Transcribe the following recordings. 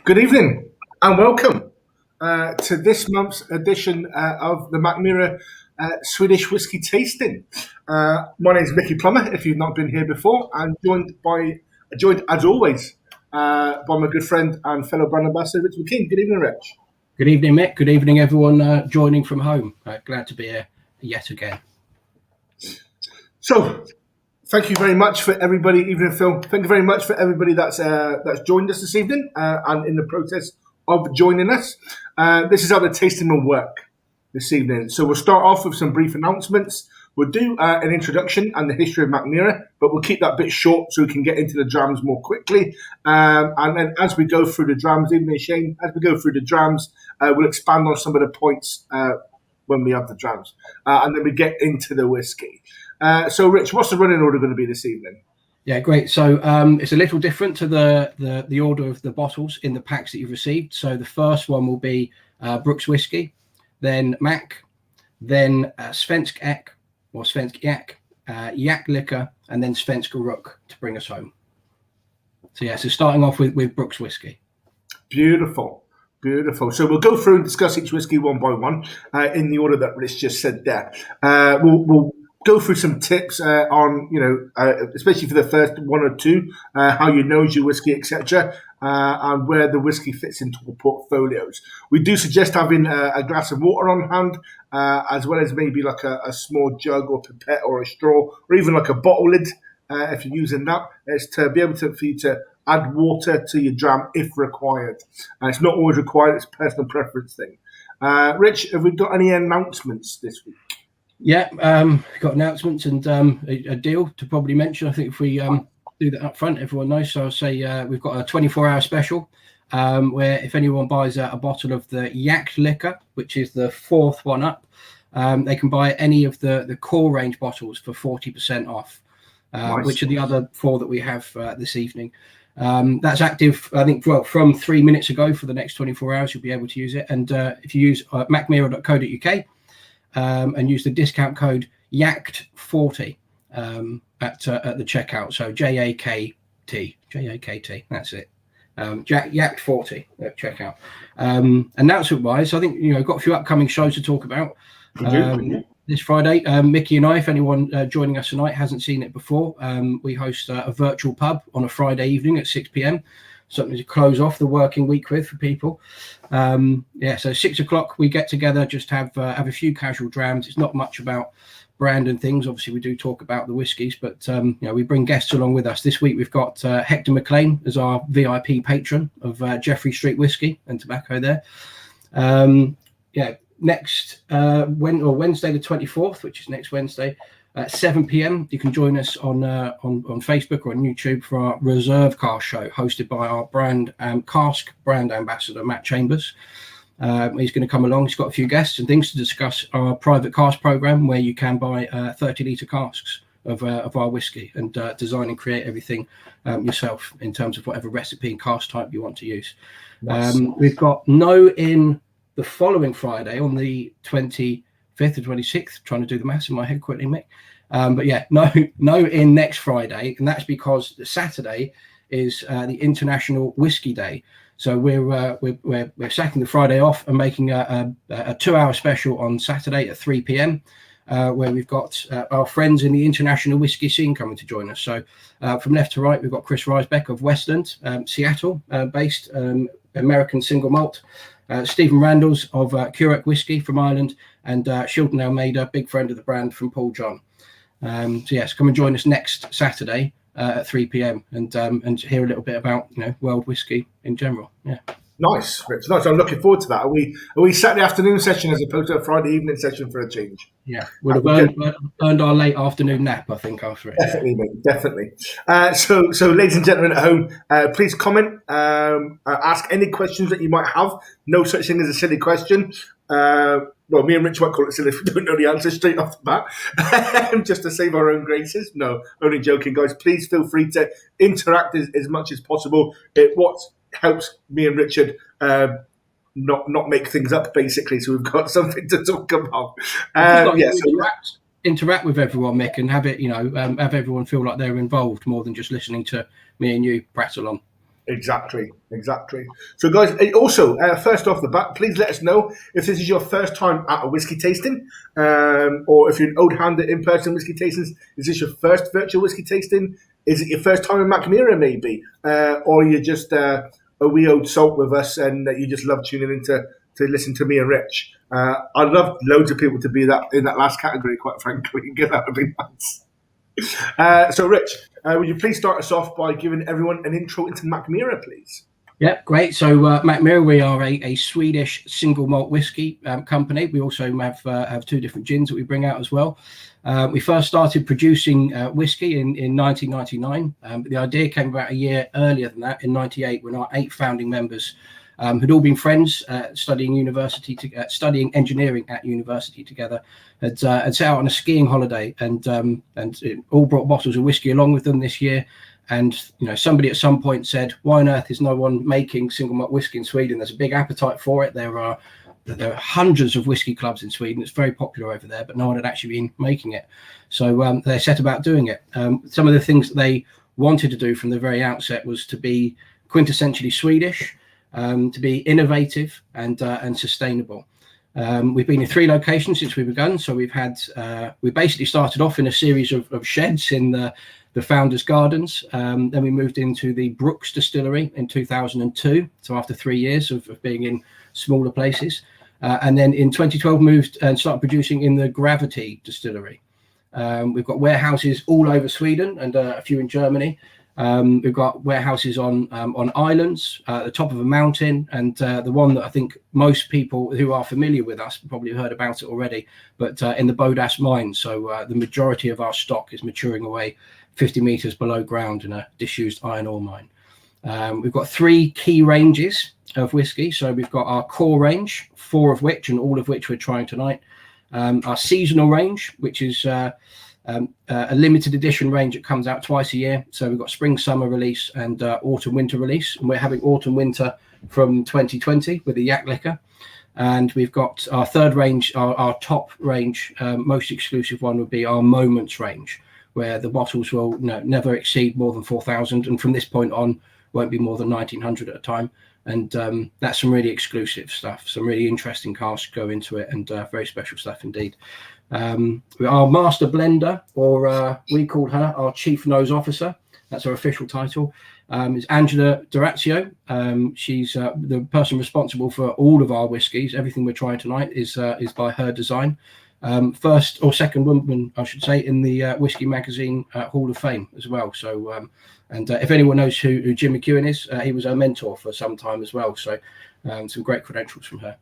Good evening and welcome to this month's edition of the Mackmyra Swedish whiskey tasting. My name is Micky Plummer. If you've not been here before, I'm joined as always by my good friend and fellow brand ambassador Richard Micky. Good evening, Rich. Good evening, Mick. Good evening, everyone joining from home. Glad to be here yet again. So, thank you very much for everybody, even Phil. Thank you very much for everybody that's joined us this evening and in the process of joining us. This is how the tasting will work this evening. So we'll start off with some brief announcements. We'll do an introduction and the history of Mackmyra, but we'll keep that bit short so we can get into the drams more quickly. And then as we go through the drams, even Shane, as we go through the drams, we'll expand on some of the points when we have the drams. And then we get into the whiskey. So, Rich, what's the running order going to be this evening? Yeah, great. So it's a little different to the order of the bottles in the packs that you've received. So the first one will be Brooks Whisky, then Mack, then Svensk Ek or Svensk Jak, Jaktlycka, and then Svenska Rook to bring us home. So yeah, so starting off with Brooks Whisky. Beautiful. Beautiful. So we'll go through and discuss each whiskey one by one in the order that Rich just said there. We'll go through some tips on, especially for the first one or two, how you nose your whiskey, etc., and where the whiskey fits into the portfolios. We do suggest having a glass of water on hand, as well as maybe like a small jug or pipette or a straw, or even like a bottle lid if you're using that. It's to be able for you to add water to your dram if required. It's not always required; it's a personal preference thing. Rich, have we got any announcements this week? Yeah, got announcements and a deal to probably mention. I think if we do that up front, everyone knows. So I'll say we've got a 24-hour special where if anyone buys a bottle of the Jaktlycka, which is the fourth one up, they can buy any of the Core Range bottles for 40% off, nice. Which are the other four that we have this evening. That's active, I think, from 3 minutes ago for the next 24 hours. You'll be able to use it. And if you use mackmyra.co.uk, and use the discount code JAKT40 at the checkout. So JAKT, that's it. JAKT40 at checkout. Announcement wise, I think got a few upcoming shows to talk about. This Friday, Micky and I, if anyone joining us tonight hasn't seen it before, we host a virtual pub on a Friday evening at 6 p.m. Something to close off the working week with for people. So 6 o'clock we get together, just have a few casual drams. It's not much about brand and things. Obviously, we do talk about the whiskies, but we bring guests along with us. This week we've got Hector McLean as our VIP patron of Jeffrey Street Whiskey and Tobacco there. Next Wednesday the 24th, which is next Wednesday, at 7 p.m. you can join us on Facebook or on YouTube for our Reserve Cask show, hosted by our cask brand ambassador Matt Chambers. He's going to come along. He's got a few guests and things to discuss our private cask program, where you can buy 30-litre casks of our whiskey and design and create everything yourself in terms of whatever recipe and cask type you want to use. Nice. We've got no in the following Friday on the 25th or 26th, trying to do the maths in my head quickly, Mick. But yeah, no in next Friday, and that's because the Saturday is the International Whiskey Day. So we're sacking the Friday off and making a 2-hour special on Saturday at 3 p.m. Where we've got our friends in the international whiskey scene coming to join us. So from left to right, we've got Chris Riesbeck of Westland, Seattle based American single malt. Stephen Randalls of Curach Whisky from Ireland, and Shilton Almeida, big friend of the brand, from Paul John. So yes, come and join us next Saturday at 3 p.m. and hear a little bit about world whiskey in general. Yeah. Nice, Rich. Nice. I'm looking forward to that. Are we Saturday afternoon session as opposed to a Friday evening session for a change? Yeah, we'll have earned our late afternoon nap, I think, after it. Definitely, mate. Definitely. So, ladies and gentlemen at home, please comment, ask any questions that you might have. No such thing as a silly question. Well, me and Rich might call it silly if we don't know the answer straight off the bat, just to save our own graces. No, only joking, guys. Please feel free to interact as much as possible. What helps me and Richard not make things up, basically, so we've got something to talk about. Interact with everyone, Mick, and have it, have everyone feel like they're involved more than just listening to me and you prattle on. Exactly. So, guys, also, first off the bat, please let us know if this is your first time at a whiskey tasting, or if you're an old hand at in-person whiskey tastings. Is this your first virtual whiskey tasting? Is it your first time in Mackmyra, maybe? Or you're just a wee old salt with us and you just love tuning in to listen to me and Rich? I'd love loads of people to be in that last category, quite frankly. That would be nice. So, Rich, would you please start us off by giving everyone an intro into Mackmyra, please? Yeah, great. So Mackmyra, we are a Swedish single malt whiskey company. We also have two different gins that we bring out as well. We first started producing whiskey in 1999. But the idea came about a year earlier than that, in 98, when our 8 founding members had all been friends, studying engineering at university together, had set out on a skiing holiday and all brought bottles of whiskey along with them this year. And somebody at some point said, "Why on earth is no one making single malt whiskey in Sweden? There's a big appetite for it. There are hundreds of whiskey clubs in Sweden. It's very popular over there, but no one had actually been making it." So they set about doing it. Some of the things that they wanted to do from the very outset was to be quintessentially Swedish, to be innovative and sustainable. We've been in 3 locations since we begun. So we basically started off in a series of sheds in the founders' gardens. Then we moved into the Brooks distillery in 2002. So after 3 years of being in smaller places, and then in 2012 moved and started producing in the Gravity distillery. We've got warehouses all over Sweden and a few in Germany. We've got warehouses on islands, at the top of a mountain, and the one that I think most people who are familiar with us probably heard about it already, but in the Bodas mine. So the majority of our stock is maturing away 50 meters below ground in a disused iron ore mine. We've got 3 key ranges of whiskey. So we've got our core range, 4 of which and all of which we're trying tonight. Our seasonal range, which is a limited edition range that comes out twice a year. So we've got spring summer release and autumn winter release, and we're having autumn winter from 2020 with the Jaktlycka. And we've got our third range, our top range, most exclusive one would be our moments range, where the bottles will never exceed more than 4,000, and from this point on won't be more than 1,900 at a time. And that's some really exclusive stuff. Some really interesting casks go into it, and very special stuff indeed. Our master blender, or we call her our chief nose officer, that's her official title, is Angela Dorazio. She's the person responsible for all of our whiskies. Everything we're trying tonight is by her design. First or second woman, I should say, in the Whiskey Magazine Hall of Fame as well. So, if anyone knows who Jim McEwen is, he was our mentor for some time as well. So, some great credentials from her.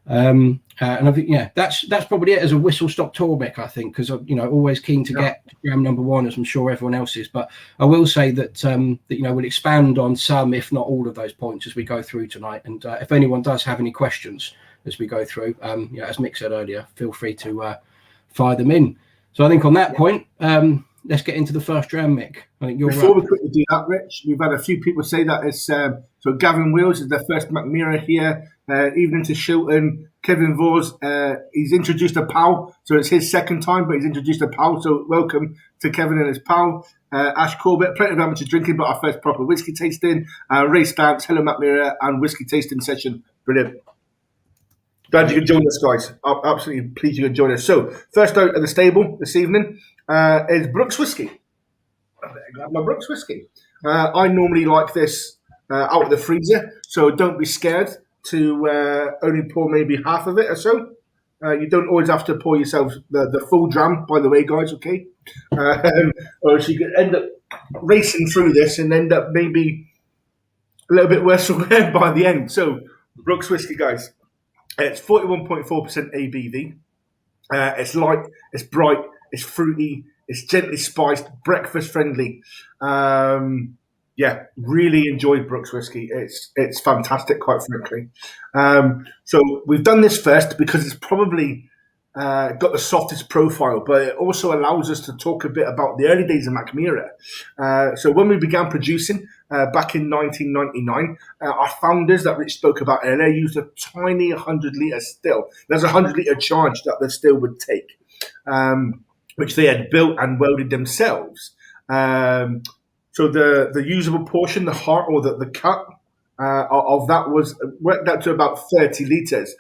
And I think, that's probably it as a whistle stop tour, Mick, I think, because always keen to get to gram number 1, as I'm sure everyone else is. But I will say that we'll expand on some, if not all, of those points as we go through tonight. And if anyone does have any questions as we go through, as Mick said earlier, feel free to fire them in. So I think on that point, let's get into the first dram, Mick. I think Before we quickly do that, Rich, we've had a few people say that it's so Gavin Wills is their first Mackmyra here. Evening to Shilton. Kevin Vors, he's introduced a pal, so it's his second time, but he's introduced a pal. So welcome to Kevin and his pal. Ash Corbett, plenty of amateur drinking, but our first proper whiskey tasting. Ray Stance, hello Mackmyra, and whiskey tasting session. Brilliant. Glad you could join us, guys. I'm absolutely pleased you could join us. So, first out of the stable this evening is Brooks Whisky. I better grab my Brooks Whisky. I normally like this out of the freezer, so don't be scared to only pour maybe half of it or so. You don't always have to pour yourself the full dram, by the way, guys, okay? Or else you could end up racing through this and end up maybe a little bit worse for wear by the end. So, Brooks Whisky, guys. It's 41.4% ABV. It's light, it's bright, it's fruity, it's gently spiced, breakfast friendly. Really enjoyed Brooks Whisky. It's fantastic, quite frankly. So we've done this first because it's probably got the softest profile, but it also allows us to talk a bit about the early days of Mackmyra. So when we began producing back in 1999, our founders that Rich spoke about earlier used a tiny 100-litre still. There's a 100-litre charge that the still would take, which they had built and welded themselves. So the usable portion, the heart or the cut of that was worked out to about 30 litres,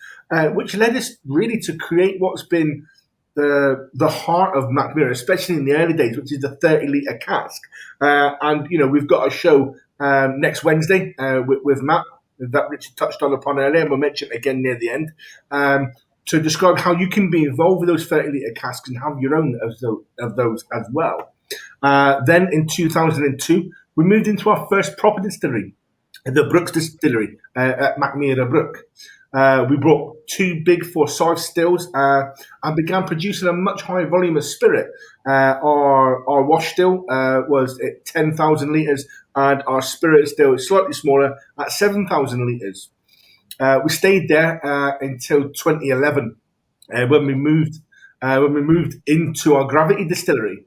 which led us really to create what's been the heart of Mackmyra, especially in the early days, which is the 30-litre cask. And we've got a show next Wednesday with Matt that Richard touched on upon earlier, and we'll mention it again near the end, to describe how you can be involved with those 30-litre casks and have your own of those as well. Then in 2002, we moved into our first proper distillery, the Brooks Distillery at Mackmyra Brook. We brought 2 big Forsyth stills and began producing a much higher volume of spirit. Our wash still was at 10,000 litres, and our spirit still is slightly smaller at 7,000 litres. We stayed there until 2011 when we moved into our gravity distillery,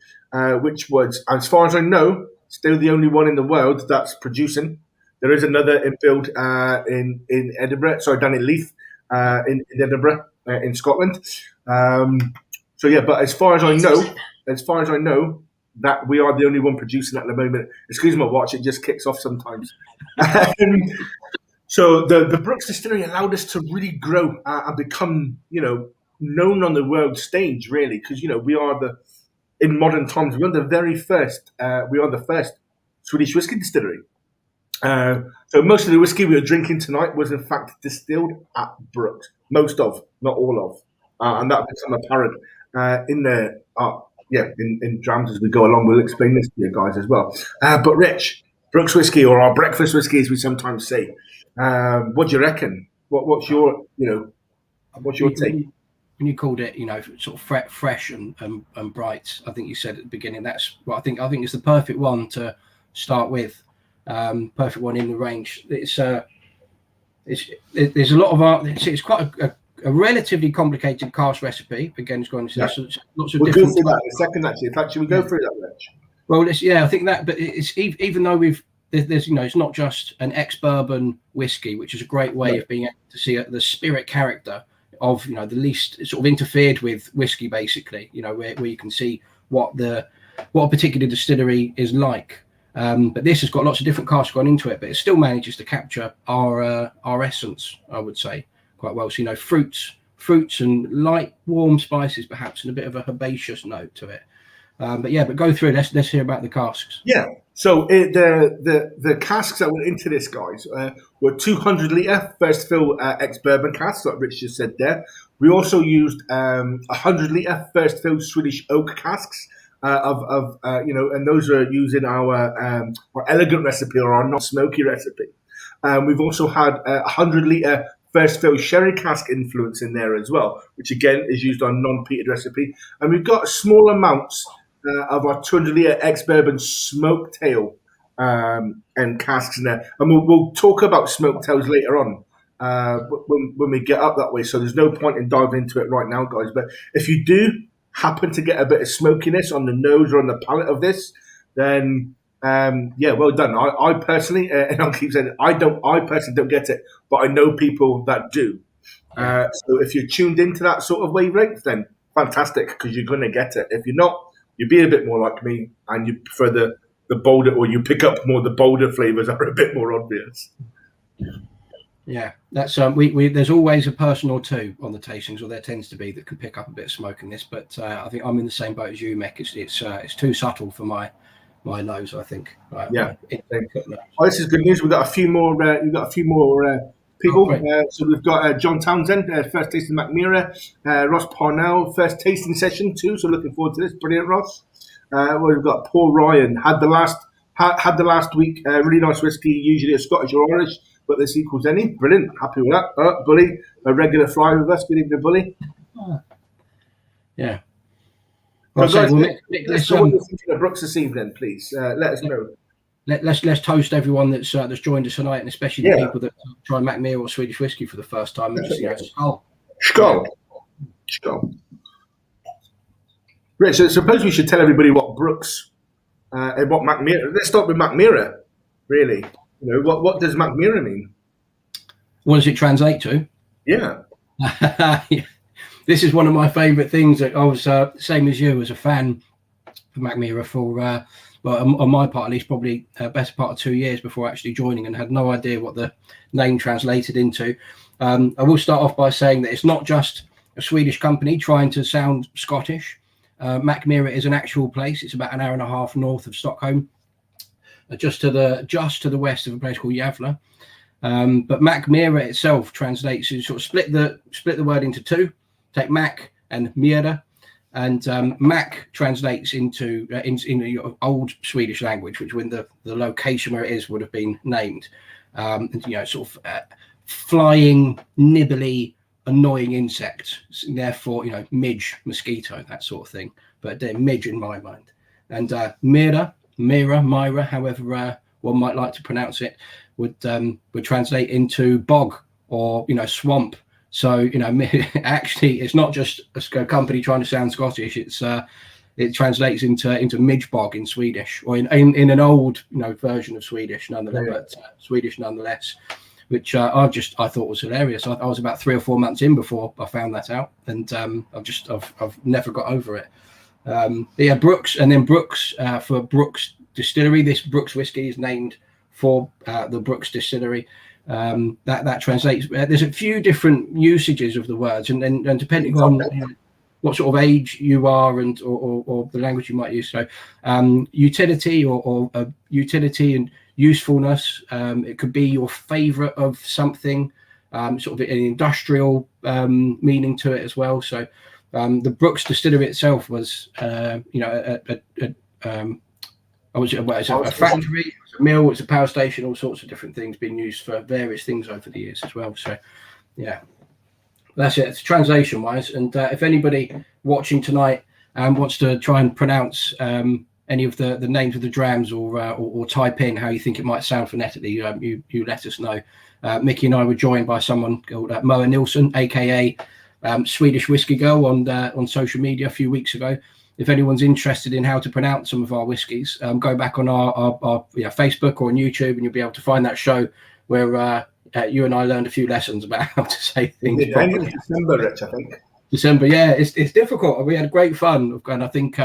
which was, as far as I know, still the only one in the world that's producing. There is another in build in Edinburgh, down in Leith, in Edinburgh, in Scotland. But as far as I know, that we are the only one producing at the moment. Excuse my watch; it just kicks off sometimes. So the Brooks Distillery allowed us to really grow and become, known on the world stage, really, because we are in modern times we are the very first. We are the first Swedish whiskey distillery. So most of the whiskey we were drinking tonight was in fact distilled at Brooks. Most of, not all of, and that become apparent in drams as we go along. We'll explain this to you guys as well. But Rich, Brooks whiskey, or our breakfast whiskey, as we sometimes say. What do you reckon? What's your take? When you called it, sort of fresh and bright, I think you said at the beginning. That's what I think it's the perfect one to start with. Perfect one in the range. There's a lot of art. It's quite a relatively complicated cask recipe. Again, it's going to lots of we'll different. Go through that in a second. Actually, in fact, should we go through that, Rich? Well, I think that, but it's even though there's it's not just an ex-bourbon whiskey, which is a great way of being able to see the spirit character of the least sort of interfered with whiskey, basically. Where you can see what a particular distillery is like. But this has got lots of different casks gone into it, but it still manages to capture our essence, I would say, quite well. So fruits and light warm spices, perhaps, and a bit of a herbaceous note to it. But go through. Let's hear about the casks. Yeah. So the casks that went into this, guys, were 200-litre first fill ex-bourbon casks, like Rich just said there. We also used 100-litre first fill Swedish oak casks. And those are using our elegant recipe or our non-smoky recipe. We've also had 100-litre first fill sherry cask influence in there as well, which again is used on non-peated recipe. And we've got small amounts of our 200-litre ex-bourbon smoke tail and casks in there. And we'll talk about smoke tails later on when we get up that way. So there's no point in diving into it right now, guys. But if you do happen to get a bit of smokiness on the nose or on the palate of this, then well done. I personally, and I'll keep saying it, I personally don't get it, but I know people that do. So if you're tuned into that sort of wavelength, then fantastic, because you're going to get it. If you're not, you'll be a bit more like me, and you prefer the bolder, or you pick up more the bolder flavors are a bit more obvious. Yeah, that's we there's always a person or two on the tastings, or there tends to be, that can pick up a bit of smoke in this. But I think I'm in the same boat as you, Mick. It's too subtle for my nose, I think. Right, yeah. This is good news. We've got a few more. People. So we've got John Townsend, first tasting Mackmyra. Ross Parnell, first tasting session too. So looking forward to this. Brilliant, Ross. We've got Paul Ryan. Had the last week. Really nice whiskey. Usually a Scottish or Irish, but this equals any. Brilliant. Happy with that. Bully, a regular fly with us. Good evening, Bully. Yeah. Well, guys, let's know what you're thinking of Brooks this evening, please. Let us know. Let's toast everyone that's joined us tonight, and especially the people that try Mackmyra or Swedish whiskey for the first time. Skål. Rich, so suppose we should tell everybody what Brooks and what Mackmyra. Let's start with Mackmyra. Really, what does Mackmyra mean? What does it translate to? Yeah. This is one of my favourite things. That I was same as you, as a fan Mackmyra for well, on my part at least, probably better part of 2 years before actually joining, and had no idea what the name translated into. I will start off by saying that it's not just a Swedish company trying to sound Scottish. Mackmyra is an actual place. It's about an hour and a half north of Stockholm, just to the west of a place called Gävle. But Mackmyra itself translates, you sort of split the word into two. Take Mack and Myra, and Mack translates into in old Swedish language, which when the location where it is would have been named. Sort of flying, nibbly, annoying insect. Therefore, midge, mosquito, that sort of thing. But they're midge in my mind. And Myra, however one might like to pronounce it, would translate into bog or swamp. So actually, it's not just a company trying to sound Scottish. It translates into midge bog in Swedish, or in an old version of Swedish nonetheless, but Swedish nonetheless, which I thought was hilarious. I was about 3 or 4 months in before I found that out, and I've never got over it. Brooks, and then Brooks for Brooks Distillery. This Brooks whiskey is named for the Brooks Distillery. That translates. There's a few different usages of the words, and depending on what sort of age you are and or the language you might use. So utility or utility and usefulness. It could be your favorite of something, sort of an industrial meaning to it as well. So the Brooks Distillery itself was it's a factory, it's a mill, it's a power station, all sorts of different things being used for various things over the years as well. So, yeah, that's it. It's translation wise. And if anybody watching tonight wants to try and pronounce any of the names of the drams or type in how you think it might sound phonetically, you let us know. Micky and I were joined by someone called Moa Nilsson, aka Swedish Whiskey Girl, on social media a few weeks ago. If anyone's interested in how to pronounce some of our whiskies, go back on our Facebook or on YouTube, and you'll be able to find that show where you and I learned a few lessons about how to say things. December, Rich, I think. December, yeah, it's difficult. We had great fun, and I think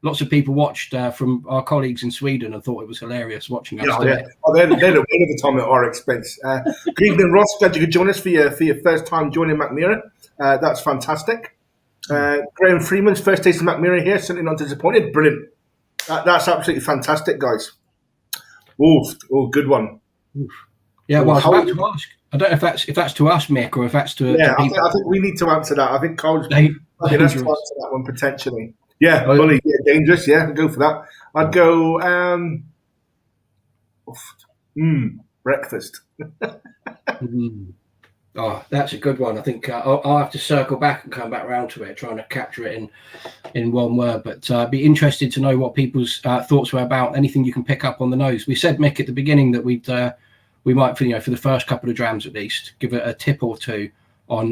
lots of people watched from our colleagues in Sweden and thought it was hilarious watching us do it. Oh, they're a win of the time at our expense. Good evening, Ross. Glad you could join us for your first time joining Mackmyra. That's fantastic. Graham Freeman's first taste of Mackmyra here, certainly not disappointed. Brilliant. That's absolutely fantastic, guys. Oh, good one. Oof. Yeah, well, I was about to ask. I don't know if that's to us, Mick, or if that's to I think we need to answer that. I think Cole's going to answer that one potentially. Yeah, bully, dangerous. Yeah, go for that. I'd go breakfast. Oh, that's a good one. I think I'll have to circle back and come back around to it, trying to capture it in one word. But I'd be interested to know what people's thoughts were about anything you can pick up on the nose. We said, Mick, at the beginning that we might, for the first couple of drams at least, give it a tip or two on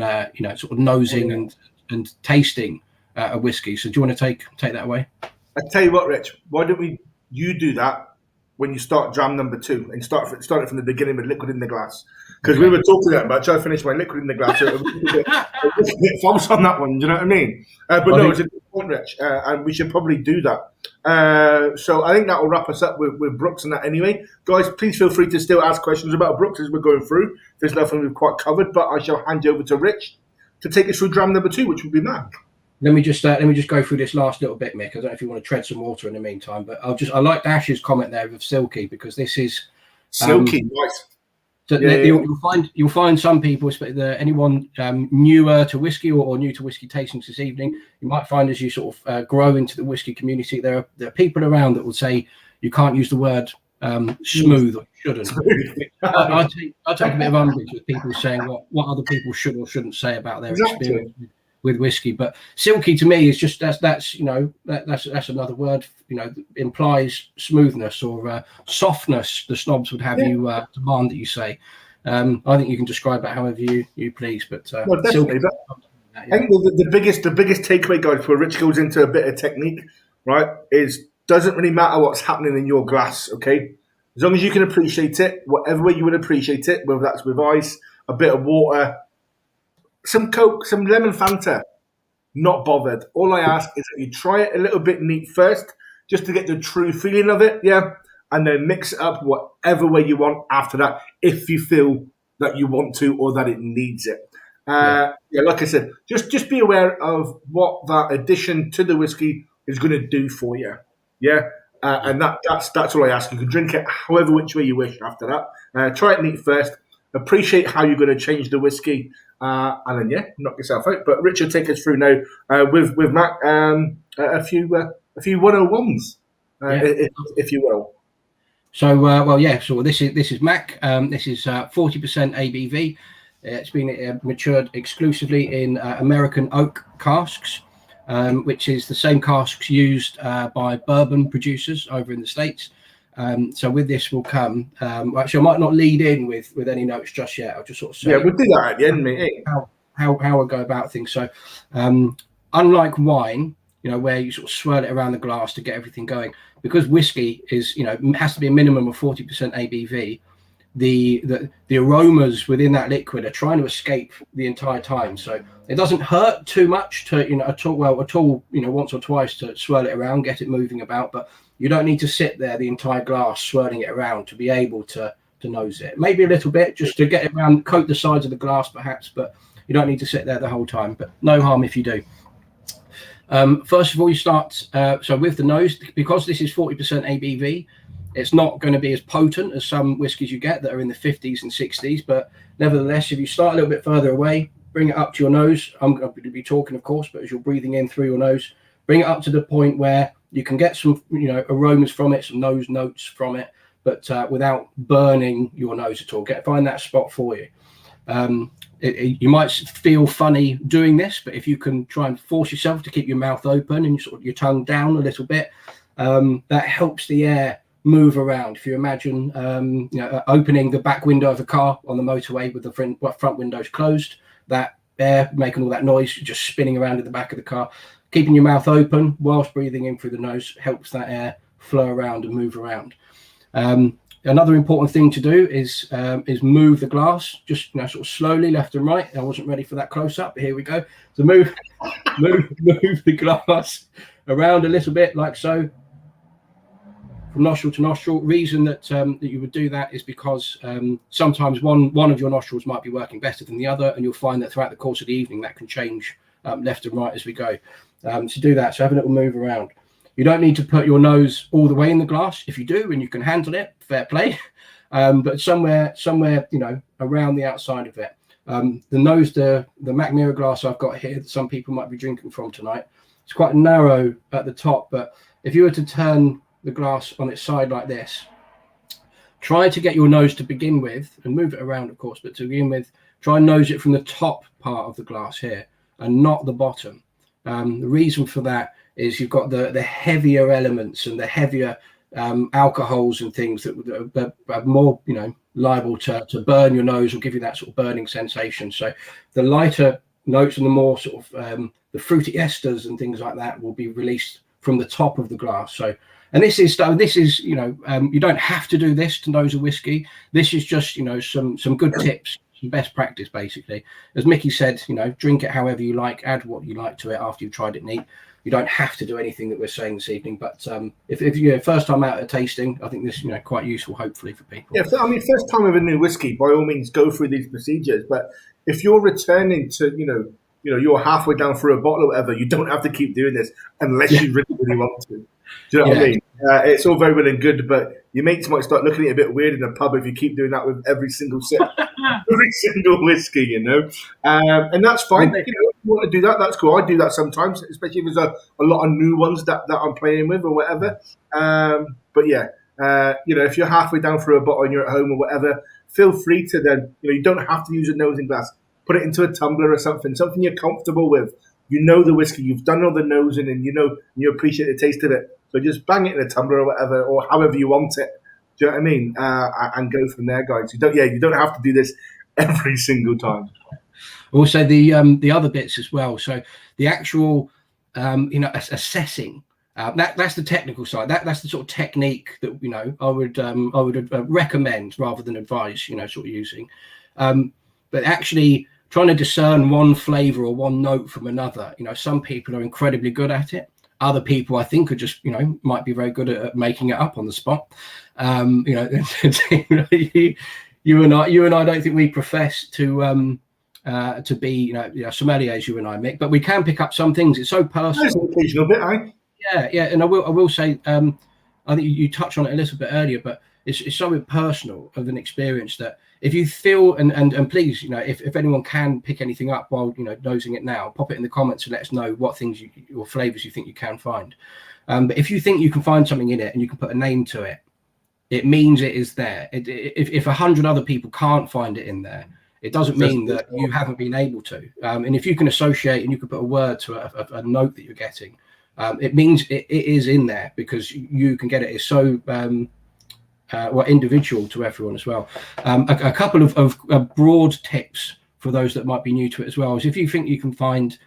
sort of nosing and tasting a whiskey. So do you want to take that away? I tell you what, Rich. Why don't you do that when you start dram number 2 and start it from the beginning with liquid in the glass? Because we were talking about trying to finish my liquid in the glass. So false on that one, do you know what I mean? It's a good point, Rich, and we should probably do that. So I think that will wrap us up with Brooks and that anyway. Guys, please feel free to still ask questions about Brooks as we're going through. There's nothing we've quite covered, but I shall hand you over to Rich to take us through dram number 2, which will be Mac. Let me just go through this last little bit, Mick. I don't know if you want to tread some water in the meantime, but I liked Ash's comment there with silky, because this is silky, nice. So you'll find some people, anyone newer to whiskey or new to whiskey tastings this evening, you might find as you sort of grow into the whiskey community, there are people around that will say you can't use the word smooth or shouldn't. I take a bit of umbrage with people saying what other people should or shouldn't say about their experience with whiskey. But silky to me is just that's another word, implies smoothness or softness. The snobs would have you demand that you say. I think you can describe it however you please. But definitely. I think the biggest takeaway, guys, before Rich goes into a bit of technique, right, is doesn't really matter what's happening in your glass, okay? As long as you can appreciate it, whatever way you would appreciate it, whether that's with ice, a bit of water, some Coke, some lemon Fanta, not bothered. All I ask is that you try it a little bit neat first, just to get the true feeling of it, yeah, and then mix it up whatever way you want after that, if you feel that you want to or that it needs it. Like I said, just be aware of what that addition to the whiskey is going to do for you. Yeah, and that's all I ask. You can drink it however which way you wish after that. Try it neat first. Appreciate how you're going to change the whiskey, and then knock yourself out. But Richard, take us through now with Matt a few 101s, if you will. So this is Mac. This is 40% ABV. It's been matured exclusively in American oak casks, which is the same casks used by bourbon producers over in the States. So with this will come. Actually, I might not lead in with any notes just yet. I'll just sort of say. Yeah, we'll do that at the end, mate. How I go about things. So, unlike wine, where you sort of swirl it around the glass to get everything going, because whiskey is, has to be a minimum of 40% ABV. The aromas within that liquid are trying to escape the entire time, so it doesn't hurt too much to at all once or twice to swirl it around, get it moving about, but you don't need to sit there the entire glass swirling it around to be able to nose it. Maybe a little bit just to get it around, coat the sides of the glass perhaps, but you don't need to sit there the whole time, but no harm if you do. First of all, you start so with the nose, because this is 40% ABV. It's not going to be as potent as some whiskies you get that are in the 50s and 60s, but nevertheless, if you start a little bit further away, bring it up to your nose. I'm going to be talking, of course, but as you're breathing in through your nose, bring it up to the point where you can get some, aromas from it, some nose notes from it, but without burning your nose at all. Find that spot for you. You might feel funny doing this, but if you can try and force yourself to keep your mouth open and sort of your tongue down a little bit, that helps the air move around. If you imagine opening the back window of a car on the motorway with the front windows closed, that air making all that noise, just spinning around in the back of the car, keeping your mouth open whilst breathing in through the nose helps that air flow around and move around. Another important thing to do is move the glass, just sort of slowly left and right. I wasn't ready for that close up, but here we go. So move the glass around a little bit like so, from nostril to nostril. Reason that you would do that is because sometimes one of your nostrils might be working better than the other, and you'll find that throughout the course of the evening that can change left and right as we go. So do that. So have a little move around. You don't need to put your nose all the way in the glass. If you do and you can handle it, fair play. But somewhere around the outside of it. The nose, the Mackmyra glass I've got here that some people might be drinking from tonight, it's quite narrow at the top, but if you were to turn the glass on its side like this, try to get your nose to begin with, and move it around of course, but to begin with, try and nose it from the top part of the glass here and not the bottom. The reason for that is you've got the heavier elements and the heavier alcohols and things that are more liable to burn your nose or give you that sort of burning sensation. So the lighter notes and the more sort of the fruity esters and things like that will be released from the top of the glass. So, and this is you don't have to do this to nose a whiskey. This is just some good tips, some best practice basically. As Micky said, drink it however you like, add what you like to it after you've tried it neat. You don't have to do anything that we're saying this evening, but if you're first time out at tasting, I think this quite useful hopefully for people. Yeah, first time with a new whiskey, by all means go through these procedures. But if you're returning to you're halfway down through a bottle or whatever, you don't have to keep doing this unless you really, really want to. Do you know what I mean? It's all very well and good, but your mates might start looking at it a bit weird in the pub if you keep doing that with every single sip, every single whiskey, and that's fine. If you want to do that, that's cool. I do that sometimes, especially if there's a lot of new ones that I'm playing with or whatever. But if you're halfway down through a bottle and you're at home or whatever, feel free to then, you don't have to use a nosing glass. Put it into a tumbler or something you're comfortable with. The whiskey, you've done all the nosing, and you appreciate the taste of it. So just bang it in a tumbler or whatever, or however you want it. Do you know what I mean? And go from there, guys. You don't have to do this every single time. Also, the other bits as well. So the actual, assessing. That's the technical side. That's the sort of technique that I would recommend rather than advise. Sort of using, but actually trying to discern one flavor or one note from another. Some people are incredibly good at it. Other people, I think, are just, might be very good at making it up on the spot. You and I don't think we profess to be, sommeliers, you and I, Mick, but we can pick up some things. It's so personal. There's an occasional bit, Yeah, and I will say, I think you touched on it a little bit earlier, but it's so personal of an experience that if you feel, and please, if anyone can pick anything up while nosing it now, pop it in the comments and let us know what things or flavors you think you can find. But if you think you can find something in it and you can put a name to it, it means it is there. If 100 other people can't find it in there, it doesn't mean that you haven't been able to. And if you can associate and you can put a word to a note that you're getting, it means it is in there, because you can get it. It's so individual to everyone as well. A couple of broad tips for those that might be new to it as well is, if you think you can find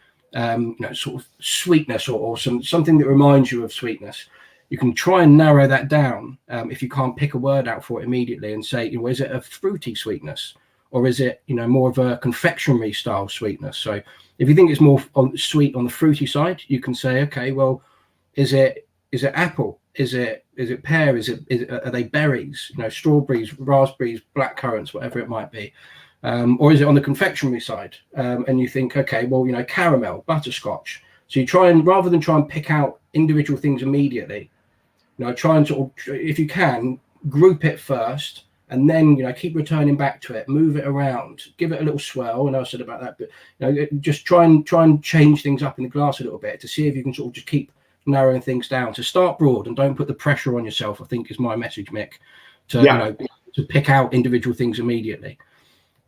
sort of sweetness or something that reminds you of sweetness, you can try and narrow that down. If you can't pick a word out for it immediately, and say, is it a fruity sweetness, or is it more of a confectionery style sweetness? So if you think it's more sweet on the fruity side, you can say, okay, well, is it apple? Is it pear? Are they berries? Strawberries, raspberries, blackcurrants, whatever it might be. Or is it on the confectionery side? And you think, okay, well, caramel, butterscotch. So you try and, rather than try and pick out individual things immediately, try and sort of, if you can, group it first, and then keep returning back to it, move it around, give it a little swirl. And I said about that, but just try and change things up in the glass a little bit to see if you can sort of just keep narrowing things down. To start broad and don't put the pressure on yourself, I think, is my message, Mick. To pick out individual things immediately.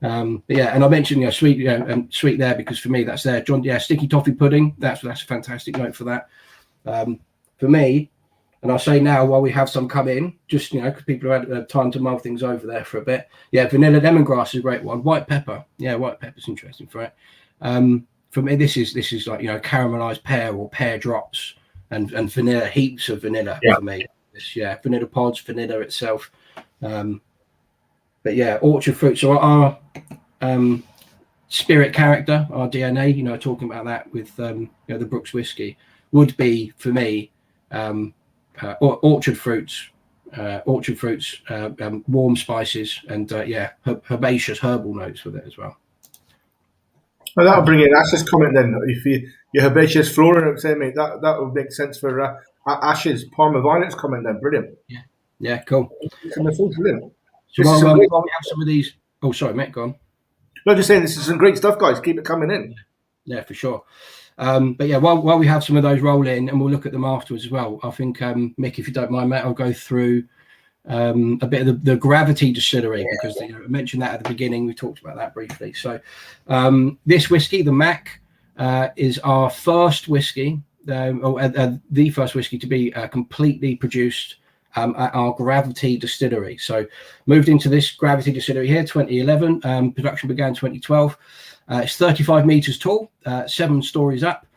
And I mentioned sweet and sweet there, because for me that's there. John, sticky toffee pudding. That's a fantastic note for that. For me. And I'll say now, while we have some come in, just, because people have had time to mull things over there for a bit. Yeah, vanilla lemongrass is a great one. White pepper. Yeah, white pepper's interesting for it. For me, this is like, caramelized pear or pear drops and vanilla, heaps of vanilla for me. Vanilla pods, vanilla itself. But yeah, orchard fruit. So our spirit character, our DNA, talking about that with, the Brooks whiskey, would be, for me, orchard fruits, warm spices, and herbaceous herbal notes with it as well. Well, that'll bring in Ash's comment then. If your herbaceous flora, mate, that would make sense for Ash's Parma Violets comment then. Brilliant. Yeah, cool. Brilliant. So while we have some of these, oh sorry, Matt, go on. No, just saying, this is some great stuff, guys. Keep it coming in. Yeah, for sure. But yeah, while we have some of those roll in, and we'll look at them afterwards as well, I think, Mick, if you don't mind, mate, I'll go through a bit of the Gravity distillery, because I mentioned that at the beginning. We talked about that briefly. So this whiskey, the Mac, is our first whiskey, the first whiskey to be completely produced at our Gravity distillery. So moved into this Gravity distillery here 2011. Production began 2012. It's 35 meters tall, 7 stories up.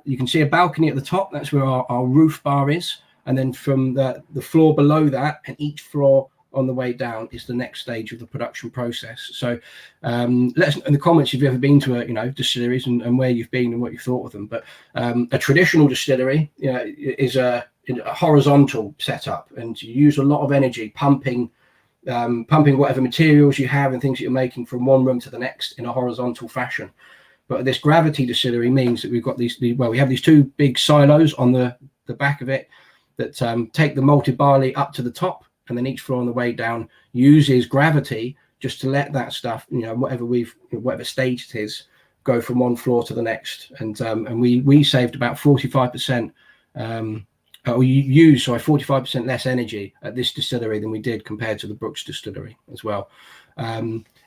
You can see a balcony at the top. That's where our roof bar is. And then from the floor below that, and each floor on the way down, is the next stage of the production process. So let us know in the comments if you've ever been to distilleries and where you've been and what you thought of them. But a traditional distillery is a horizontal setup, and you use a lot of energy pumping whatever materials you have and things that you're making from one room to the next in a horizontal fashion. But this Gravity distillery means that we've got we have these 2 big silos on the back of it that take the malted barley up to the top, and then each floor on the way down uses gravity just to let that stuff, whatever stage it is, go from one floor to the next. And we saved about 45%. We use 45% less energy at this distillery than we did compared to the Brooks distillery as well.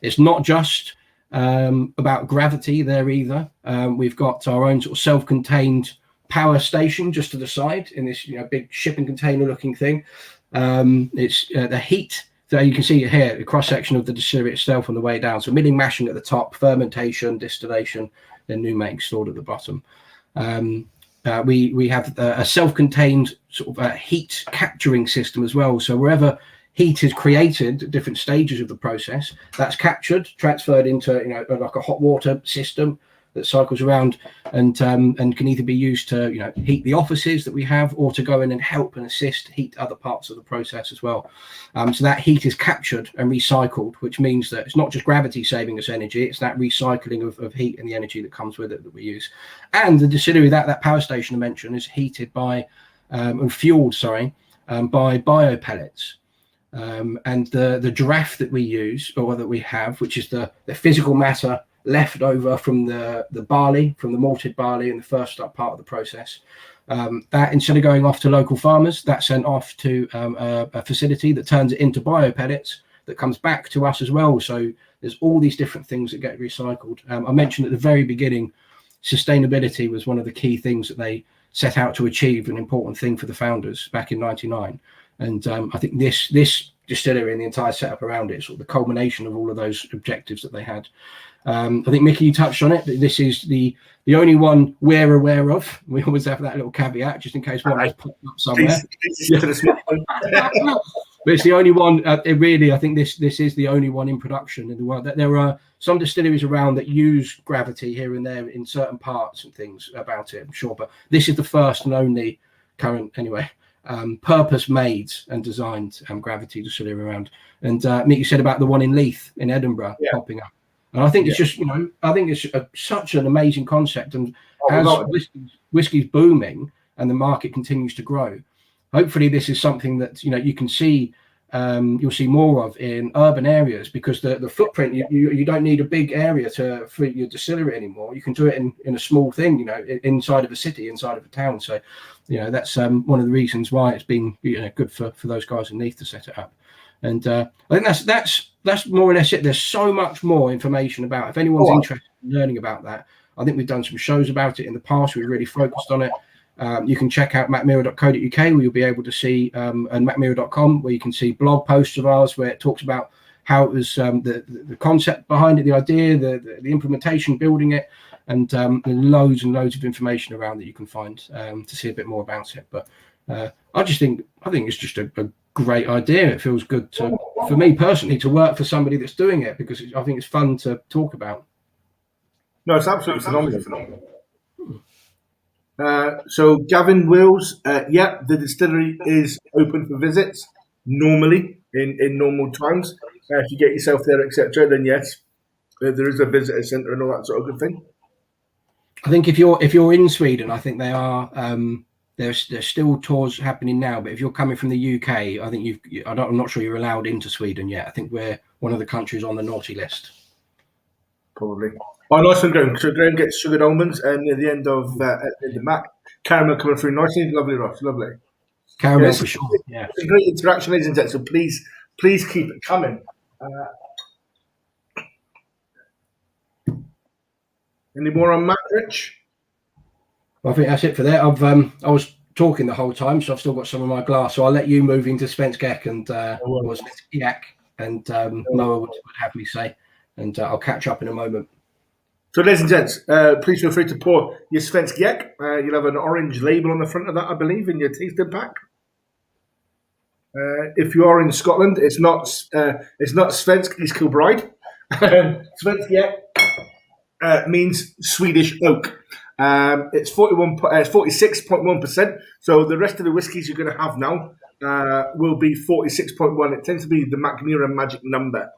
It's not just about gravity there either. We've got our own sort of self-contained power station just to the side in this big shipping container looking thing. It's the heat. So you can see here the cross section of the distillery itself on the way down. So milling, mashing at the top, fermentation, distillation, then new make stored at the bottom. We have a self-contained sort of heat capturing system as well. So wherever heat is created at different stages of the process, that's captured, transferred into like a hot water system, that cycles around and can either be used to, you know, heat the offices that we have, or to go in and help and assist heat other parts of the process as well. So that heat is captured and recycled, which means that it's not just gravity saving us energy, it's that recycling of heat and the energy that comes with it that we use. And the distillery, that power station I mentioned, is heated by and fueled, by bio pellets. And the draft that we use, or that we have, which is the physical matter left over from the barley, from the malted barley in the first part of the process, that instead of going off to local farmers, that's sent off to a facility that turns it into bio pellets that comes back to us as well. So there's all these different things that get recycled. I mentioned at the very beginning, sustainability was one of the key things that they set out to achieve, an important thing for the founders back in '99. And I think this distillery and the entire setup around it is sort of the culmination of all of those objectives that they had. I think, Micky, you touched on it, but this is the only one we're aware of. We always have that little caveat, just in case one has popped up somewhere. But it's the only one, really, I think this is the only one in production in the world. There are some distilleries around that use gravity here and there in certain parts and things about it, I'm sure. But this is the first and only current, anyway, purpose-made and designed gravity distillery around. And Mick, you said about the one in Leith in Edinburgh popping up. And I think it's just, you know, I think it's such an amazing concept. And as whiskey's booming and the market continues to grow, hopefully this is something that, you know, you can see, you'll see more of in urban areas, because the footprint, you don't need a big area for your distillery anymore. You can do it in a small thing, you know, inside of a city, inside of a town. So, you know, that's one of the reasons why it's been, you know, good for those guys in Leith to set it up. And I think that's more or less it. There's so much more information about, if anyone's interested in learning about that. I think we've done some shows about it in the past. We really focused on it. You can check out mackmyra.co.uk, where you'll be able to see, and mackmyra.com, where you can see blog posts of ours where it talks about how it was, the concept behind it, the idea, the implementation, building it, and loads and loads of information around that you can find to see a bit more about it. But I think it's just a great idea. It feels good for me personally to work for somebody that's doing it, because I think it's fun to talk about. No, it's absolutely phenomenal. So Gavin Wills, the distillery is open for visits normally in normal times. If you get yourself there, etc., then yes, there is a visitor centre and all that sort of good thing. I think if you're in Sweden, I think they are. There's still tours happening now, but if you're coming from the UK, I think I'm not sure you're allowed into Sweden yet. I think we're one of the countries on the naughty list. Probably. Oh, nice one, Graham. So Graham gets sugared almonds, and near the end of the Mac, caramel coming through nicely. Lovely, Ross. Lovely. Caramel for sure. Yeah. It's a great interaction, ladies and gents. So please keep it coming. Any more on Mac, Rich? Well, I think that's it for that. I was talking the whole time, so I've still got some of my glass. So I'll let you move into Svensk Ek and Noah would have me say, and I'll catch up in a moment. So, ladies and gents, please feel free to pour your Svensk Ek. You'll have an orange label on the front of that, I believe, in your tasting pack. If you are in Scotland, it's not Svensk East Kilbride. Svensk Ek means Swedish oak. It's 46.1%. So the rest of the whiskies you're going to have now will be 46.1. It tends to be the Mackmyra magic number.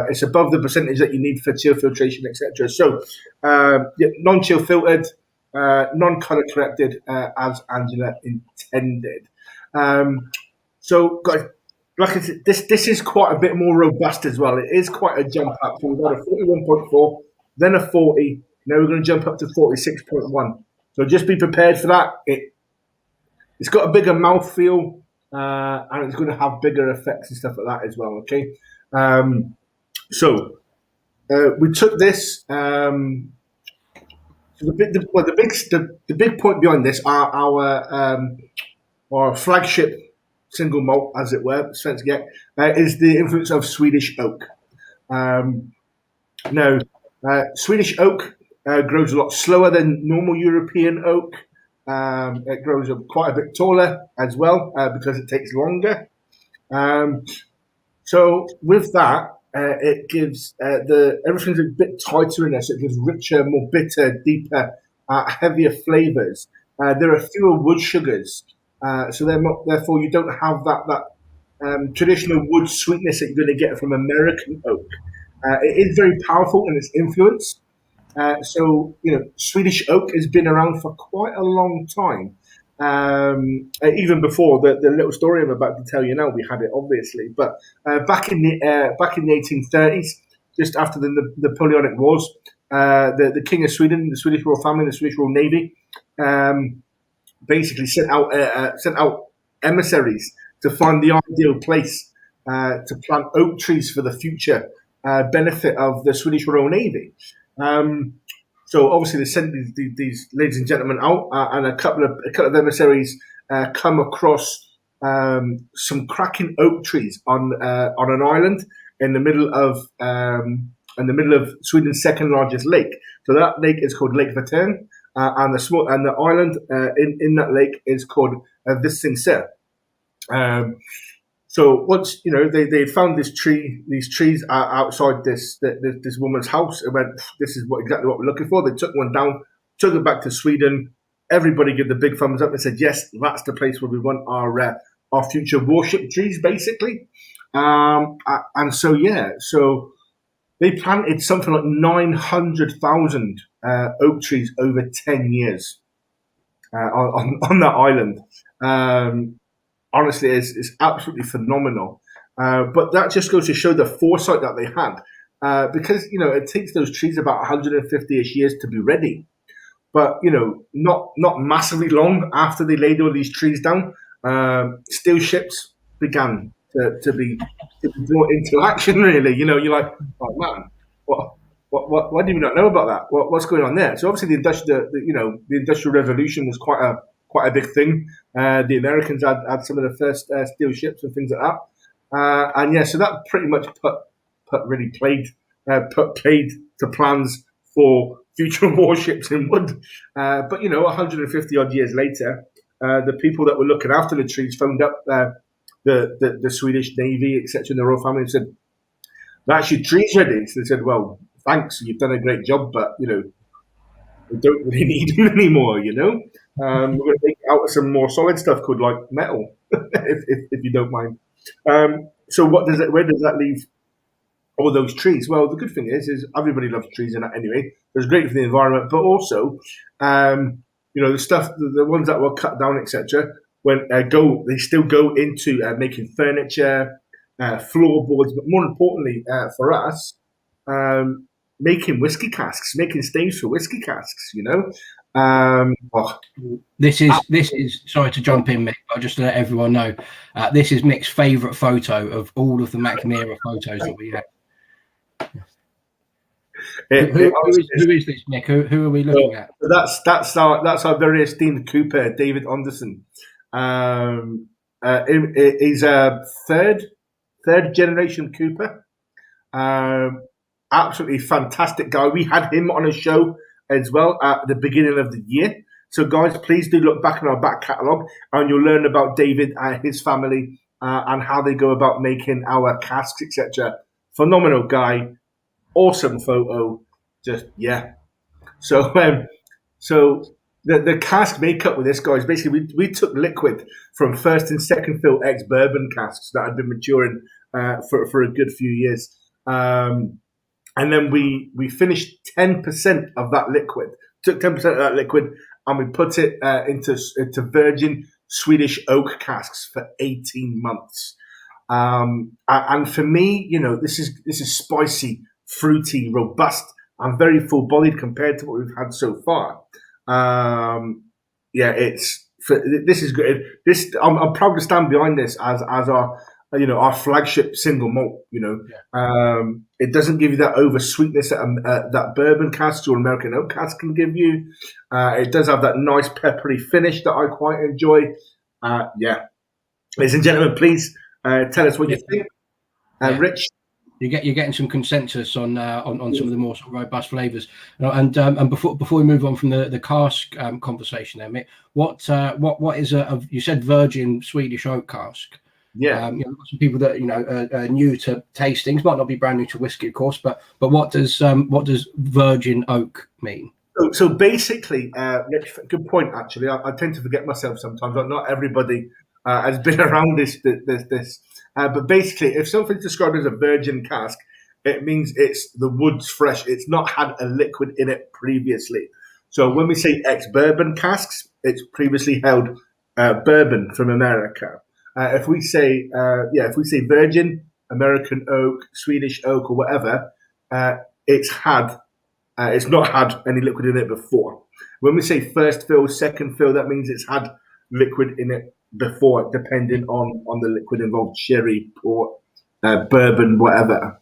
It's above the percentage that you need for chill filtration, etc. So non-chill filtered, non-color corrected, as Angela intended. So, guys, like I said, this is quite a bit more robust as well. It is quite a jump up. So we've got a 41.4, then a 40. Now we're going to jump up to 46.1. So just be prepared for that. It's got a bigger mouthfeel, and it's going to have bigger effects and stuff like that as well. Okay. So we took this. The big point behind this are our flagship single malt, as it were, Svensk Ek, is the influence of Swedish oak. Now, Swedish oak grows a lot slower than normal European oak. It grows up quite a bit taller as well because it takes longer. So with that, it gives everything's a bit tighter in there, so it gives richer, more bitter, deeper, heavier flavors. There are fewer wood sugars, so therefore you don't have that traditional wood sweetness that you're going to get from American oak. It is very powerful in its influence. So, Swedish oak has been around for quite a long time. Even before the little story I'm about to tell you now, we had it obviously. But back in the 1830s, just after the Napoleonic Wars, the King of Sweden, the Swedish royal family, the Swedish royal navy, basically sent out emissaries to find the ideal place to plant oak trees for the future benefit of the Swedish royal navy. So obviously they sent these ladies and gentlemen out, and a couple of emissaries come across some cracking oak trees on an island in the middle of Sweden's second largest lake. So that lake is called Lake Vättern, and the island in that lake is called Visingsö. So once they found these trees outside this woman's house, and went, this is exactly what we're looking for. They took one down, took it back to Sweden. Everybody gave the big thumbs up and said, yes, that's the place where we want our future warship trees, basically. And so they planted something like 900,000 oak trees over 10 years on that island. Honestly, it's absolutely phenomenal. But that just goes to show the foresight that they had. Because, it takes those trees about 150-ish years to be ready. But, not massively long after they laid all these trees down, steel ships began to be brought into action, really. You're like, oh, man, what do we not know about that? What's going on there? So obviously the Industrial Revolution was quite a big thing. The Americans had some of the first steel ships and things like that. So that pretty much played to plans for future warships in wood. But 150 odd years later, the people that were looking after the trees phoned up the Swedish Navy, etc., and the royal family, and said, "That's your trees ready." So they said, "Well, thanks, you've done a great job, but we don't really need them anymore, We're going to make it out of some more solid stuff called like metal, if you don't mind." So where does that leave all those trees? Well, the good thing is everybody loves trees and that anyway. It's great for the environment, but also, the stuff, the ones that were cut down, etc., they still go into making furniture, floorboards, but more importantly for us, making whiskey casks, making staves for whiskey casks. This is sorry to jump in, Mick, but just to let everyone know, this is Mick's favourite photo of all of the Mackmyra photos that we have. Who is this, Mick? Who are we looking at? That's our very esteemed Cooper, David Anderson. He's a third generation Cooper. Absolutely fantastic guy. We had him on a show as well at the beginning of the year. So guys, please do look back in our back catalogue and you'll learn about David and his family and how they go about making our casks, etc. Phenomenal guy. Awesome photo. Just, yeah. So the cask makeup with this guy is basically we took liquid from first and second fill ex-bourbon casks that had been maturing for a good few years. And then we finished 10% of that liquid, took 10% of that liquid, and we put it into virgin Swedish oak casks for 18 months. And for me, this is spicy, fruity, robust, and very full-bodied compared to what we've had so far. This is good. I'm proud to stand behind this as our flagship single malt. It doesn't give you that over sweetness that bourbon casks or American oak cask can give you. It does have that nice peppery finish that I quite enjoy. Ladies and gentlemen, please tell us what you think. Rich, you're getting some consensus on some of the more sort of robust flavors. And before we move on from the cask conversation, there, Mick, what is you said virgin Swedish oak cask? Yeah. We've got some people that are new to tastings, might not be brand new to whiskey, of course, but what does virgin oak mean? So basically, good point. Actually, I tend to forget myself sometimes. Not everybody has been around this. But basically, if something's described as a virgin cask, it means it's the wood's fresh. It's not had a liquid in it previously. So when we say ex-bourbon casks, it's previously held bourbon from America. If we say virgin, American oak, Swedish oak, or whatever, it's not had any liquid in it before. When we say first fill, second fill, that means it's had liquid in it before, depending on the liquid involved: sherry, port, bourbon, whatever.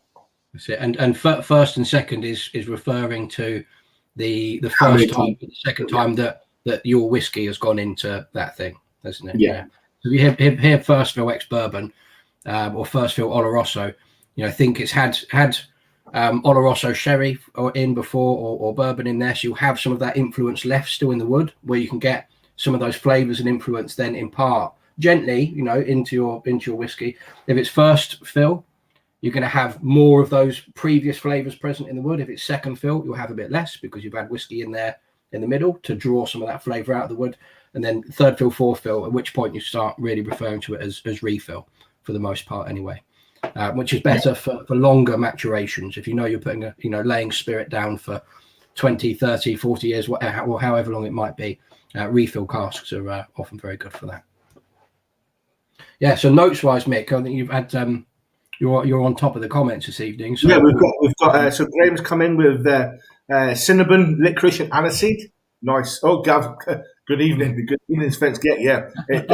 That's it. And first and second is referring to the first time, the second time that your whiskey has gone into that thing, isn't it? Yeah. So if you hear first fill ex bourbon or first fill Oloroso, think it's had Oloroso sherry in before or bourbon in there, so you'll have some of that influence left still in the wood, where you can get some of those flavors and influence then impart gently, into your whiskey. If it's first fill, you're going to have more of those previous flavors present in the wood. If it's second fill, you'll have a bit less because you've had whiskey in there in the middle to draw some of that flavor out of the wood. And then third fill, fourth fill, at which point you start really referring to it as refill for the most part anyway, which is better for longer maturations. If you're putting laying spirit down for 20, 30, 40 years, or however long it might be, refill casks are often very good for that. Yeah, so notes-wise, Mick, I think you've had... You're on top of the comments this evening. So. Yeah, we've got so Graham's come in with cinnamon, licorice, and aniseed. Nice. Oh, Gav, good evening. Good evening, Spence. Yeah. It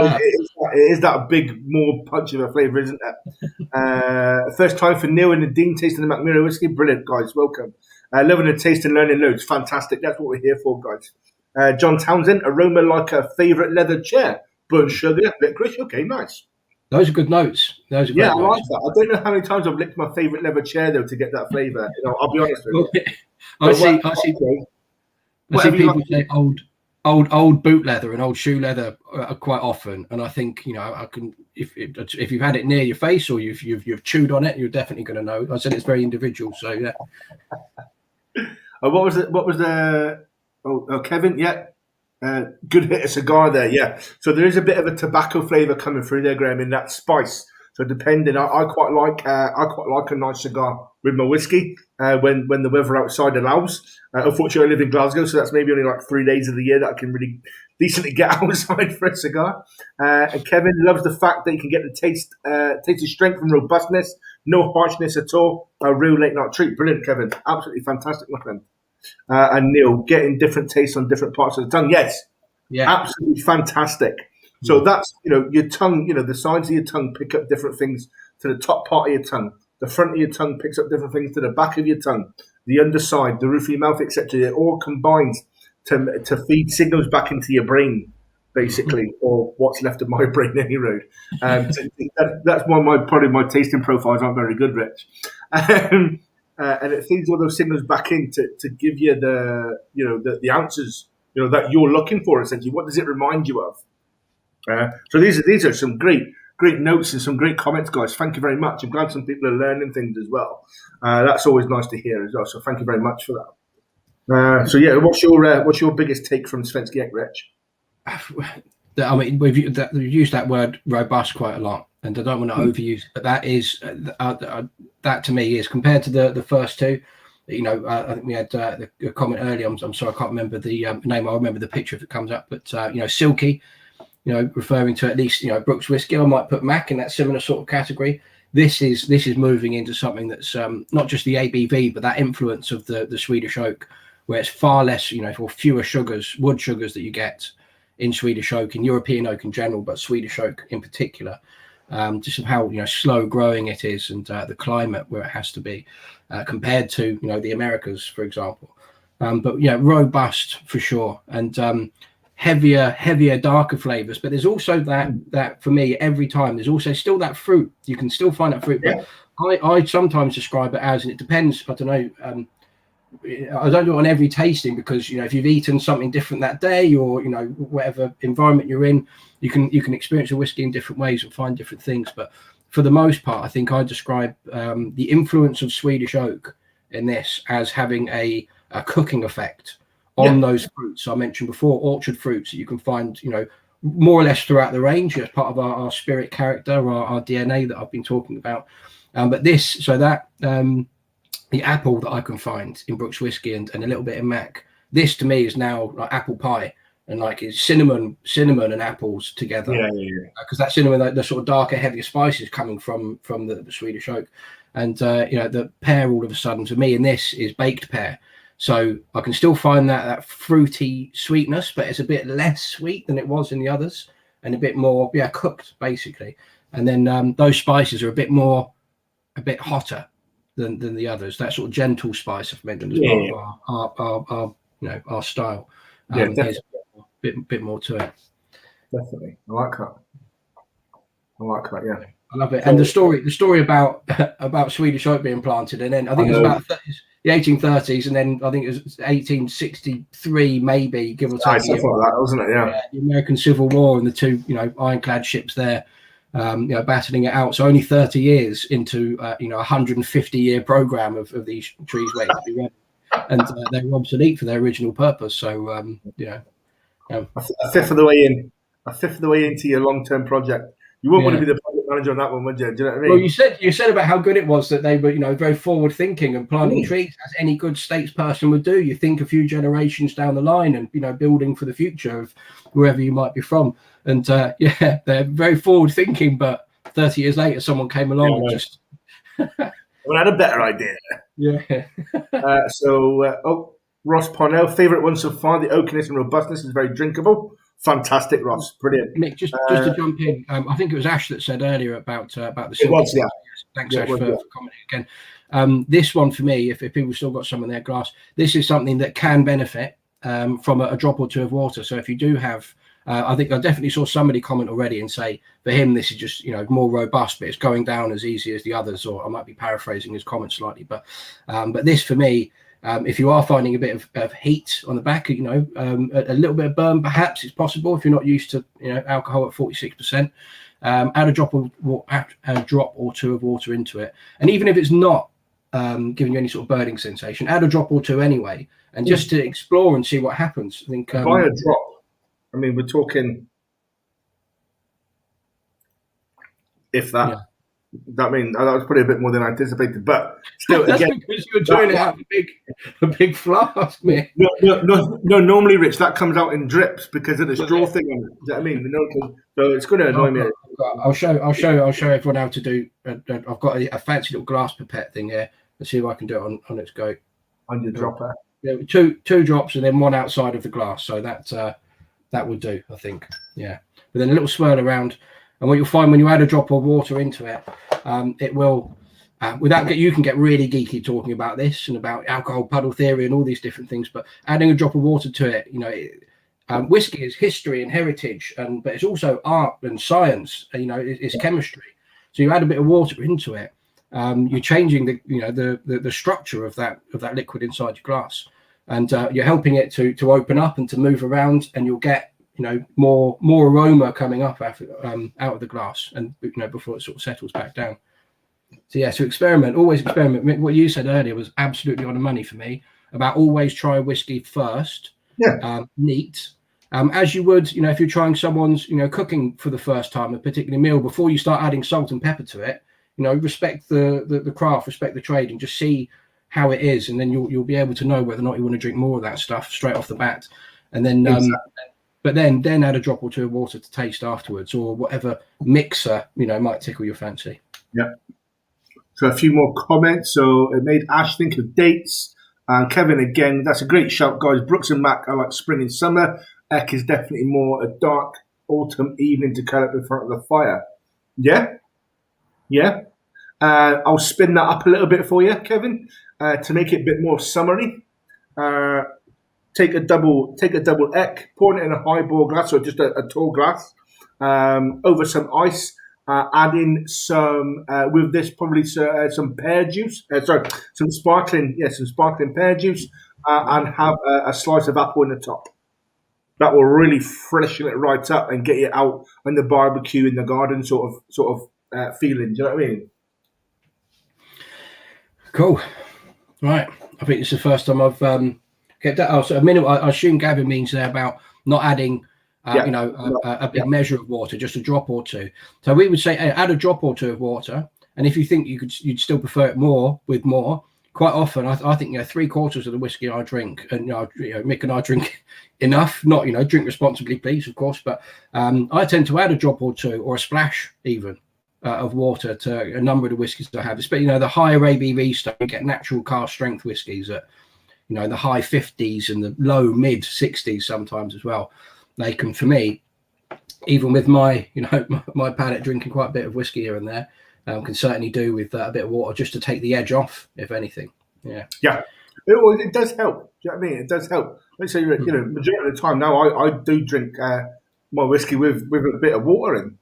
is that big, more punch of a flavour, isn't it? First time for Neil and Nadine tasting the Mackmyra whiskey. Brilliant, guys. Welcome. Loving the taste and learning loads. Fantastic. That's what we're here for, guys. John Townsend, aroma like a favourite leather chair. Burnt sugar, licorice. Okay, nice. Those are good notes. I like that. I don't know how many times I've licked my favourite leather chair though to get that flavour. I'll be honest with you. I see people say old boot leather and old shoe leather quite often, and I think I can if you've had it near your face or you've chewed on it, you're definitely going to know. I said it's very individual. So yeah. What was the? Oh, Kevin, yeah. Good hit of cigar there, yeah. So there is a bit of a tobacco flavour coming through there, Graham, in that spice. So depending, I quite like a nice cigar with my whiskey when the weather outside allows. Unfortunately, I live in Glasgow, so that's maybe only like 3 days of the year that I can really decently get outside for a cigar. And Kevin loves the fact that you can get the taste of strength and robustness, no harshness at all. A real late night treat. Brilliant, Kevin. Absolutely fantastic, my friend. And Neil, getting different tastes on different parts of the tongue. Yes, yeah, absolutely fantastic. So that's your tongue. The sides of your tongue pick up different things to the top part of your tongue. The front of your tongue picks up different things to the back of your tongue. The underside, the roof of your mouth, etc. It all combines to feed signals back into your brain, basically, or what's left of my brain, anyway. That's why my tasting profiles aren't very good, Rich. And it feeds all those signals back in to give you the answers that you're looking for, essentially. What does it remind you of? So these are some great notes and some great comments, guys. Thank you very much. I'm glad some people are learning things as well. That's always nice to hear as well. So thank you very much for that. So yeah, what's your biggest take from Svenska Ek, Rich? I mean, we've used that word robust quite a lot, and I don't want to overuse it, but that is that to me is, compared to the first two. I think we had a comment earlier. I'm sorry, I can't remember the name. I remember the picture if it comes up, but silky. Referring to at least Brooks whiskey. I might put Mac in that similar sort of category. This is moving into something that's not just the ABV, but that influence of the Swedish oak, where it's far less, or fewer sugars, wood sugars that you get in Swedish oak, in European oak in general, but Swedish oak in particular. Just of how slow growing it is, and the climate where it has to be compared to the Americas, for example. But robust for sure, and heavier, darker flavors. But there's also that for me, every time there's also still that fruit. You can still find that fruit. Yeah. But I sometimes describe it as, and it depends. I don't know. I don't do it on every tasting because, if you've eaten something different that day, or whatever environment you're in, you can experience a whiskey in different ways and find different things. But for the most part, I think I describe the influence of Swedish oak in this as having a cooking effect on those fruits I mentioned before, orchard fruits that you can find, more or less throughout the range as part of our spirit character, our DNA that I've been talking about. But the apple that I can find in Brooks Whisky and a little bit in Mac, this to me is now like apple pie, and like it's cinnamon and apples together. Because that cinnamon, the sort of darker, heavier spices coming from the Swedish oak, and the pear all of a sudden to me in this is baked pear. So I can still find that fruity sweetness, but it's a bit less sweet than it was in the others, and a bit more cooked basically. And then those spices are a bit hotter than the others. That sort of gentle spice I've mentioned as part of our style. There's a bit more to it. Definitely, I like that. Yeah, I love it. And the story about Swedish oak being planted, and then I think it was about the 1830s, and then I think it was 1863, maybe, give or take. Stuff like that, wasn't it? Yeah. The American Civil War and the two ironclad ships there. Battling it out. So only 30 years into a 150-year program of these trees waiting to be ready, and they were obsolete for their original purpose. So a fifth of the way into your long-term project. You wouldn't want to be the project manager on that one, would you? Do you know what I mean? Well, you said about how good it was that they were, very forward-thinking and planting trees, as any good statesperson would do. You think a few generations down the line, and building for the future of wherever you might be from. And they're very forward-thinking. But 30 years later, someone came along and just had a better idea. Yeah. Ross Parnell, favourite one so far. The oakiness and robustness is very drinkable. Fantastic, Ross. Brilliant. Mick, just to jump in, I think it was Ash that said earlier about the silky. It was, yeah. Thanks, Ash, for commenting again. This one for me, if people still got some in their glass, this is something that can benefit from a drop or two of water. So if you do have, I think I definitely saw somebody comment already and say for him this is just more robust, but it's going down as easy as the others. Or I might be paraphrasing his comment slightly, but this for me. If you are finding a bit of heat on the back, a little bit of burn, perhaps it's possible if you're not used to alcohol at 46%. Add a drop or two of water into it, and even if it's not giving you any sort of burning sensation, add a drop or two anyway, and just to explore and see what happens. I think by a drop, I mean we're talking if that. Yeah. That was probably a bit more than I anticipated, but still, that's again, because you were doing it out of a big flask, man. No. Normally, Rich, that comes out in drips because of the straw thing. On it. Do you know what I mean? So it's going to annoy me. I'll show everyone how to do. I've got a fancy little glass pipette thing here. Let's see if I can do it on its go. On your dropper. Yeah, two drops and then one outside of the glass. So that would do, I think. Yeah, but then a little swirl around. And what you'll find when you add a drop of water into it, it will, you can get really geeky talking about this and about alcohol puddle theory and all these different things. But adding a drop of water to it, whiskey is history and heritage, but it's also art and science. It's chemistry. So you add a bit of water into it, you're changing the structure of that liquid inside your glass, and you're helping it to open up and to move around, and you'll get more aroma coming up out of the glass, and before it sort of settles back down. So always experiment. What you said earlier was absolutely on the money for me about always try whiskey first. Neat, as you would if you're trying someone's cooking for the first time, a particular meal, before you start adding salt and pepper to it. Respect the craft, respect the trade, and just see how it is, and then you'll be able to know whether or not you want to drink more of that stuff straight off the bat, and then exactly. But then add a drop or two of water to taste afterwards, or whatever mixer might tickle your fancy. Yeah. So a few more comments. So it made Ash think of dates. And Kevin again, that's a great shout, guys. Brooks and Mac are like spring and summer. Eck is definitely more a dark autumn evening to curl up in front of the fire. Yeah. I'll spin that up a little bit for you, Kevin, to make it a bit more summery. Take a double Eck, pour it in a highball glass or just a tall glass over some ice, adding some with this probably some pear juice. Some sparkling pear juice, and have a slice of apple in the top. That will really freshen it right up and get you out on the barbecue in the garden sort of feeling. Do you know what I mean? Cool. Right. I think it's the first time I've kept that. Oh, so a minimum. I assume Gavin means there about not adding. A big measure of water, just a drop or two. So we would say add a drop or two of water, and if you think you'd still prefer it more with more. Quite often, I think 3/4 of the whiskey I drink, and Mick and I drink enough. Not drink responsibly, please, of course, but I tend to add a drop or two, or a splash even of water to a number of the whiskies I have. Especially the higher ABV stuff, you get natural cask strength whiskies at the high 50s and the low mid 60s sometimes as well. They can, for me, even with my my palate drinking quite a bit of whiskey here and there, can certainly do with a bit of water just to take the edge off, if anything. Yeah. It does help. Do you know what I mean? It does help. Let's say majority of the time now, I do drink my whiskey with a bit of water in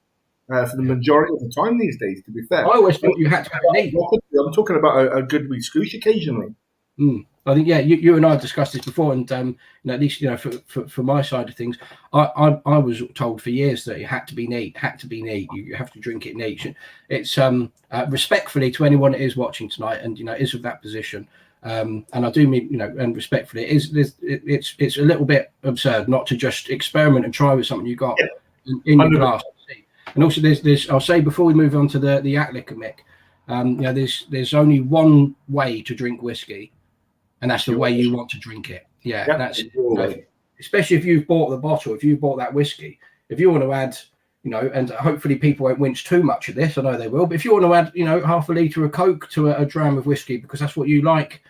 for the majority of the time these days. To be fair, I always thought you had to have it neat. I'm talking about a good wee scoosh occasionally. I think you and I have discussed this before, and at least for my side of things, I was told for years that it had to be neat. You have to drink it neat. It's respectfully to anyone that is watching tonight, and is of that position, and I do mean and respectfully, it's a little bit absurd not to just experiment and try with something you got in your glass. And also, there's I'll say before we move on to the Jaktlycka, Mick, there's only one way to drink whiskey. And that's the way you want to drink it. That's especially if you've bought the bottle, if you've bought that whiskey, if you want to add, and hopefully people won't winch too much of this. I know they will, but if you want to add, half a litre of Coke to a dram of whiskey because that's what you like,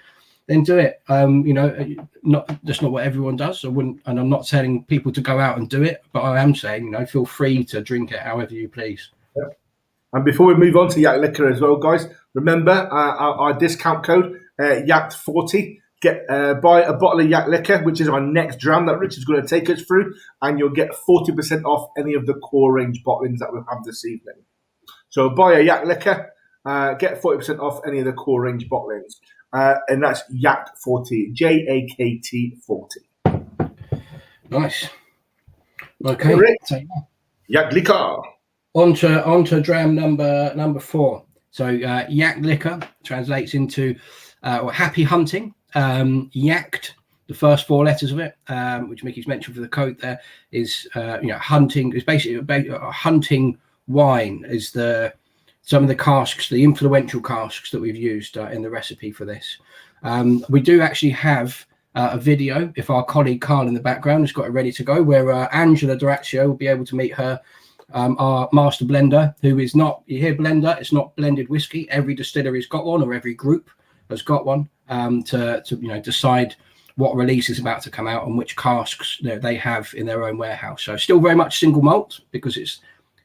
then do it. That's not what everyone does. And I'm not telling people to go out and do it, but I am saying, feel free to drink it however you please. Yeah. And before we move on to Jaktlycka as well, guys, remember our discount code. Jakt40. Buy a bottle of Jaktlycka, which is our next dram that Richard's going to take us through, and you'll get 40% off any of the core range bottlings that we'll have this evening. So buy a Jaktlycka, get 40% off any of the core range bottlings, and that's Jakt40, JAKT40. Nice. Okay. Jaktlycka. On to dram number 4. So Jaktlycka translates into happy hunting. Jakt, the first 4 letters of it, which Micky's mentioned for the code there, is hunting. It's basically a hunting wine. Is some of the casks, the influential casks that we've used in the recipe for this. We do actually have a video. If our colleague Carl in the background has got it ready to go, where Angela D'Orazio will be able to meet her. Our master blender, who is not, you hear blender, it's not blended whiskey. Every distillery's got one, or every group has got one, to decide what release is about to come out and which casks they have in their own warehouse. So still very much single malt, because it's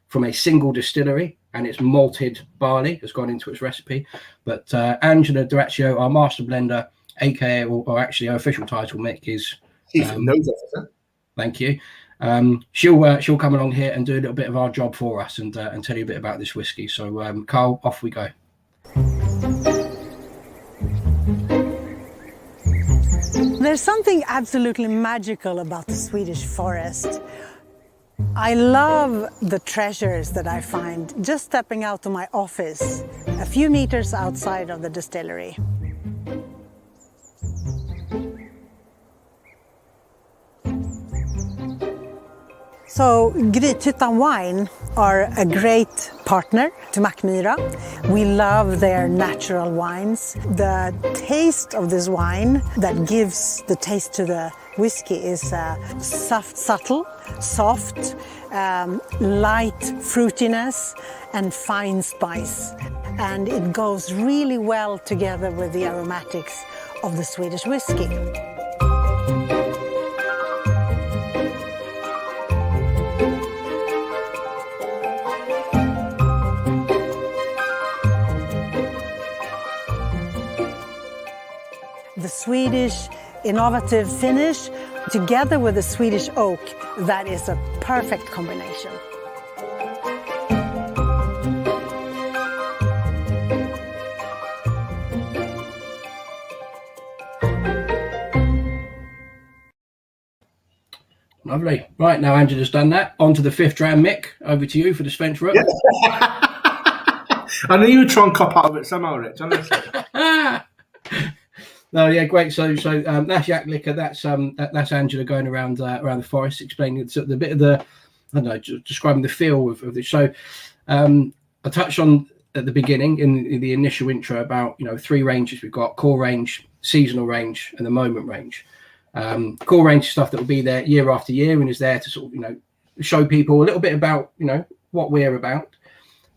from a single distillery and it's malted barley has gone into its recipe. But Angela D'Orazio, our master blender, aka, or actually our official title, Mick, is thank you. She'll come along here and do a little bit of our job for us and tell you a bit about this whiskey. So Carl, off we go. There's something absolutely magical about the Swedish forest. I love the treasures that I find just stepping out of my office a few meters outside of the distillery. So Grythyttan Wine are a great partner to Mackmyra. We love their natural wines. The taste of this wine that gives the taste to the whiskey is subtle, soft, light fruitiness and fine spice. And it goes really well together with the aromatics of the Swedish whiskey. The Swedish innovative finish together with the Swedish oak, that is a perfect combination. Lovely. Right, now Angela's done that. On to the 5th dram. Mick, over to you for the Spence Rook. Yeah. I knew you would try and cop out of it somehow, Rich. Honestly. No, yeah, great. So that's Jaktlycka. That's Angela going around the forest, explaining the bit of the, I don't know, describing the feel of this. So I touched on at the beginning in the initial intro about 3 ranges we've got: core range, seasonal range, and the moment range. Core range stuff that will be there year after year and is there to sort of show people a little bit about what we're about.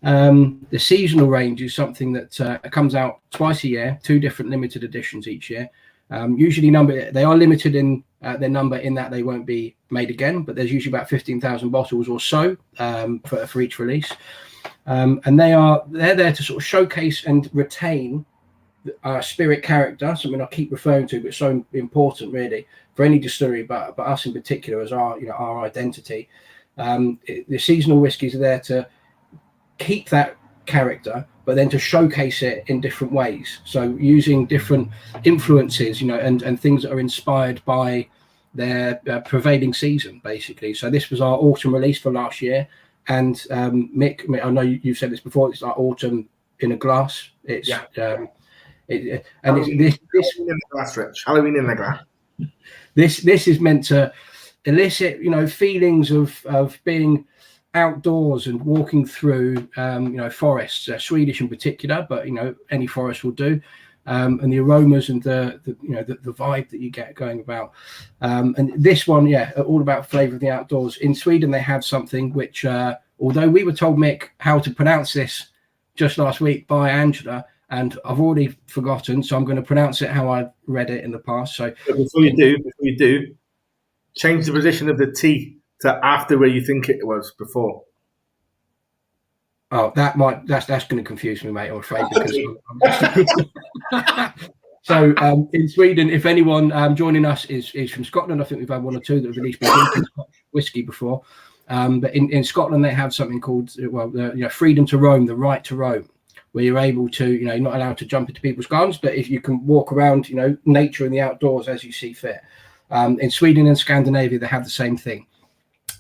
The seasonal range is something that comes out twice a year, 2 different limited editions each year. Usually they are limited in their number in that they won't be made again, but there's usually about 15,000 bottles or so for each release. And they're there to sort of showcase and retain spirit character, something I keep referring to, but so important really for any distillery, but us in particular as our identity. The seasonal whiskies are there to keep that character, but then to showcase it in different ways. So using different influences, and things that are inspired by their prevailing season, basically. So this was our autumn release for last year. And Mick, I know you've said this before, it's like autumn in a glass. It's Halloween in the glass, Rich. Halloween in the glass. This is meant to elicit, feelings of being outdoors and walking through, forests, Swedish in particular, but any forest will do, and the aromas and the vibe that you get going about. And this one, all about flavour of the outdoors. In Sweden, they have something which, although we were told, Mick, how to pronounce this just last week by Angela, and I've already forgotten, so I'm going to pronounce it how I read it in the past. So before you do, change the position of the T to after where you think it was before. Oh, that's going to confuse me, mate, I'm afraid. Because so in Sweden, if anyone joining us is from Scotland, I think we've had 1 or 2 that have released whiskey before. But in Scotland, they have something called freedom to roam, the right to roam, where you're able to, you're not allowed to jump into people's gardens, but if you can walk around, nature and the outdoors as you see fit. In Sweden and Scandinavia, they have the same thing.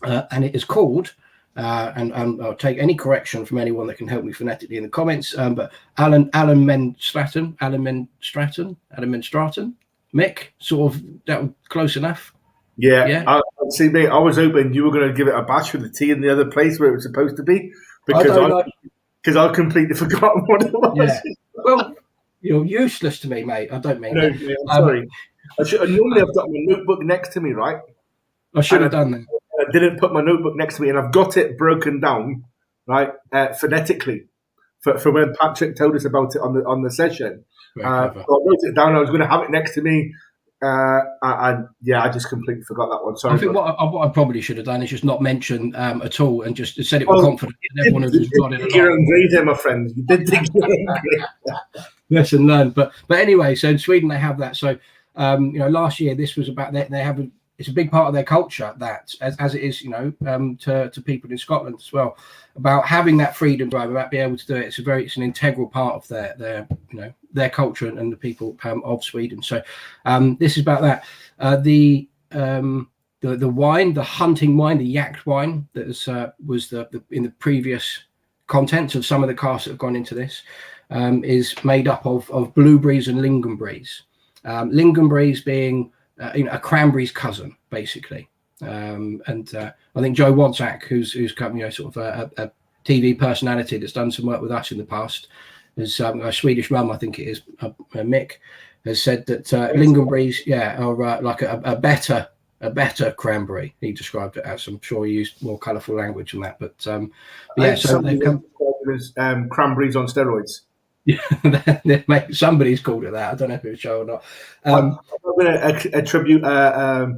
And it is called, and I'll take any correction from anyone that can help me phonetically in the comments, but Alan Menstraten, Mick, sort of, that was close enough. Yeah. See, mate, I was hoping you were going to give it a bash with the T in the other place where it was supposed to be, because I completely forgotten what it was. Yeah. Well, you're useless to me, mate. I don't mean that. Mate, I'm sorry. Normally I've got my notebook next to me, right? I should have done that. I didn't put my notebook next to me, and I've got it broken down, right, phonetically, for when Patrick told us about it on the session. So I wrote it down. I was going to have it next to me, and I just completely forgot that one. Sorry. I think what I probably should have done is just not mention at all, and just said it with confidence. Everyone has got it. You're great there, my friend. You did think you were great. Lesson learned. But anyway, so in Sweden they have that. So last year this was about they have it's a big part of their culture, that as it is, to people in Scotland as well, about having that freedom drive, about being able to do it. It's an integral part of their culture and the people of Sweden. So this is about that. The wine, the hunting wine, the Jakt wine that was in the previous contents of some of the casks that have gone into this is made up of blueberries and lingonberries. Lingonberries being a cranberry's cousin, basically, and I think Joe Wadzak, who's come, sort of a TV personality that's done some work with us in the past, is a Swedish rum, I think it is, Mick, has said that lingonberries, are like a better cranberry. He described it as. I'm sure he used more colourful language than that, but so they've come as cranberries on steroids. Yeah, somebody's called it that. I don't know if it's Joe or not. I'm going to attribute a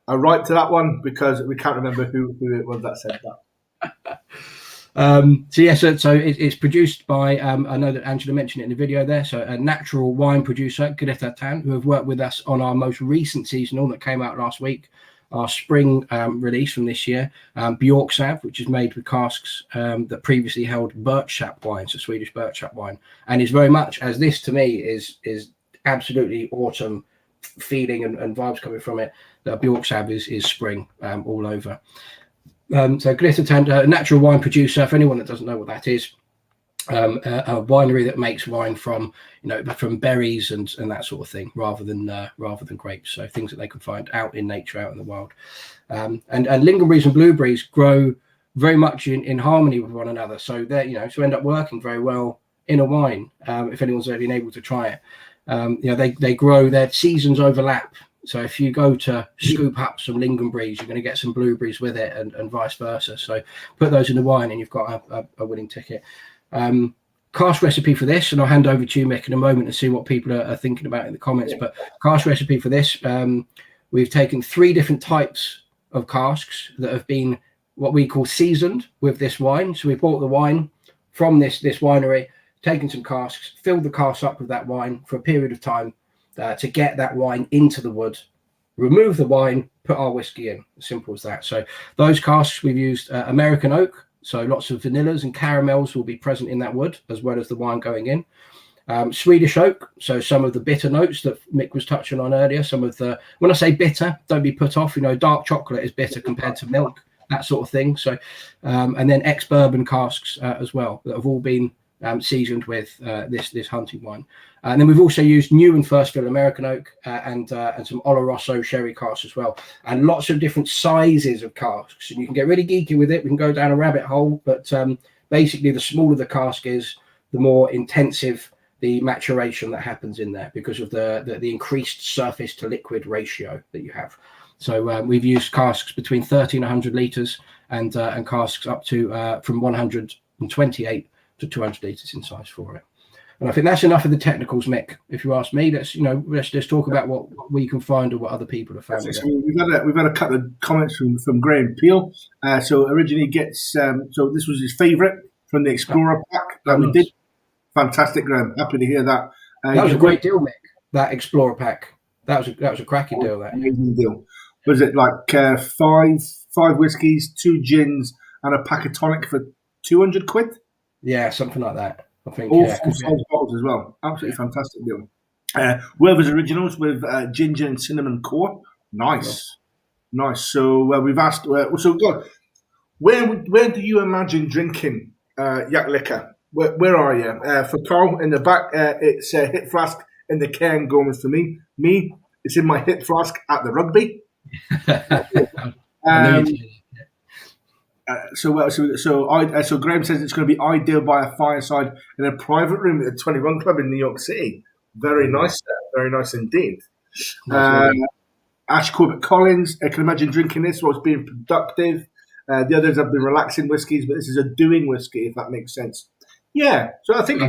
right to that one because we can't remember who it was that said that. So it's produced by I know that Angela mentioned it in the video there. So a natural wine producer, Greta Tan, who have worked with us on our most recent seasonal that came out last week, our spring release from this year, Bjorksav, which is made with casks that previously held birchsap wine, so Swedish birchsap wine, and is very much, as this to me is absolutely autumn feeling and vibes coming from it that Bjorks have is spring all over. So Glittertand, a natural wine producer, for anyone that doesn't know what that is, a winery that makes wine from from berries and that sort of thing, rather than grapes. So things that they can find out in nature, out in the wild. And lingonberries and blueberries grow very much in harmony with one another. So they to end up working very well in a wine. If anyone's ever been able to try it, they grow, their seasons overlap. So if you go to scoop up some lingonberries, you're going to get some blueberries with it, and vice versa. So put those in the wine, and you've got a winning ticket. Cask recipe for this, and I'll hand over to you, Mick, in a moment and see what people are thinking about in the comments. But cask recipe for this, we've taken 3 different types of casks that have been what we call seasoned with this wine. So we bought the wine from this winery, taken some casks, filled the casks up with that wine for a period of time to get that wine into the wood, remove the wine, put our whiskey in. As simple as that. So those casks, we've used American oak. So lots of vanillas and caramels will be present in that wood, as well as the wine going in. Swedish oak, so some of the bitter notes that Mick was touching on earlier. Some of the, when I say bitter, don't be put off. Dark chocolate is bitter compared to milk, that sort of thing. So, and then ex-bourbon casks as well that have all been seasoned with this hunting wine. And then we've also used new and first fill American oak and some Oloroso sherry casks as well, and lots of different sizes of casks. And you can get really geeky with it. We can go down a rabbit hole, but basically the smaller the cask is, the more intensive the maturation that happens in there because of the increased surface to liquid ratio that you have. So we've used casks between 30 and 100 litres and casks up to from 128 to 200 litres in size for it. And I think that's enough of the technicals, Mick. If you ask me, let's talk about what we can find or what other people have found. So we've had a couple of comments from Graham Peel. So originally so this was his favourite from the Explorer pack that we did. Fantastic, Graham. Happy to hear that. That was a great deal, Mick. That Explorer pack. That was a cracking deal. That amazing deal. Was it like five whiskies, 2 gins, and a pack of tonic for 200 quid? Yeah, something like that. I think all full-size bottles as well. Absolutely fantastic deal. Werther's Originals with ginger and cinnamon core. Nice. So we've asked. So God, where do you imagine drinking Jaktlycka? Where are you? For Carl in the back, it's a hip flask in the Cairn Gormans for me. Me, it's in my hip flask at the rugby. So Graham says it's going to be ideal by a fireside in a private room at the 21 Club in New York City. Very nice, very nice indeed. Ash Corbett Collins, I can imagine drinking this whilst being productive. The others have been relaxing whiskies, but this is a doing whiskey, if that makes sense. Yeah, so I think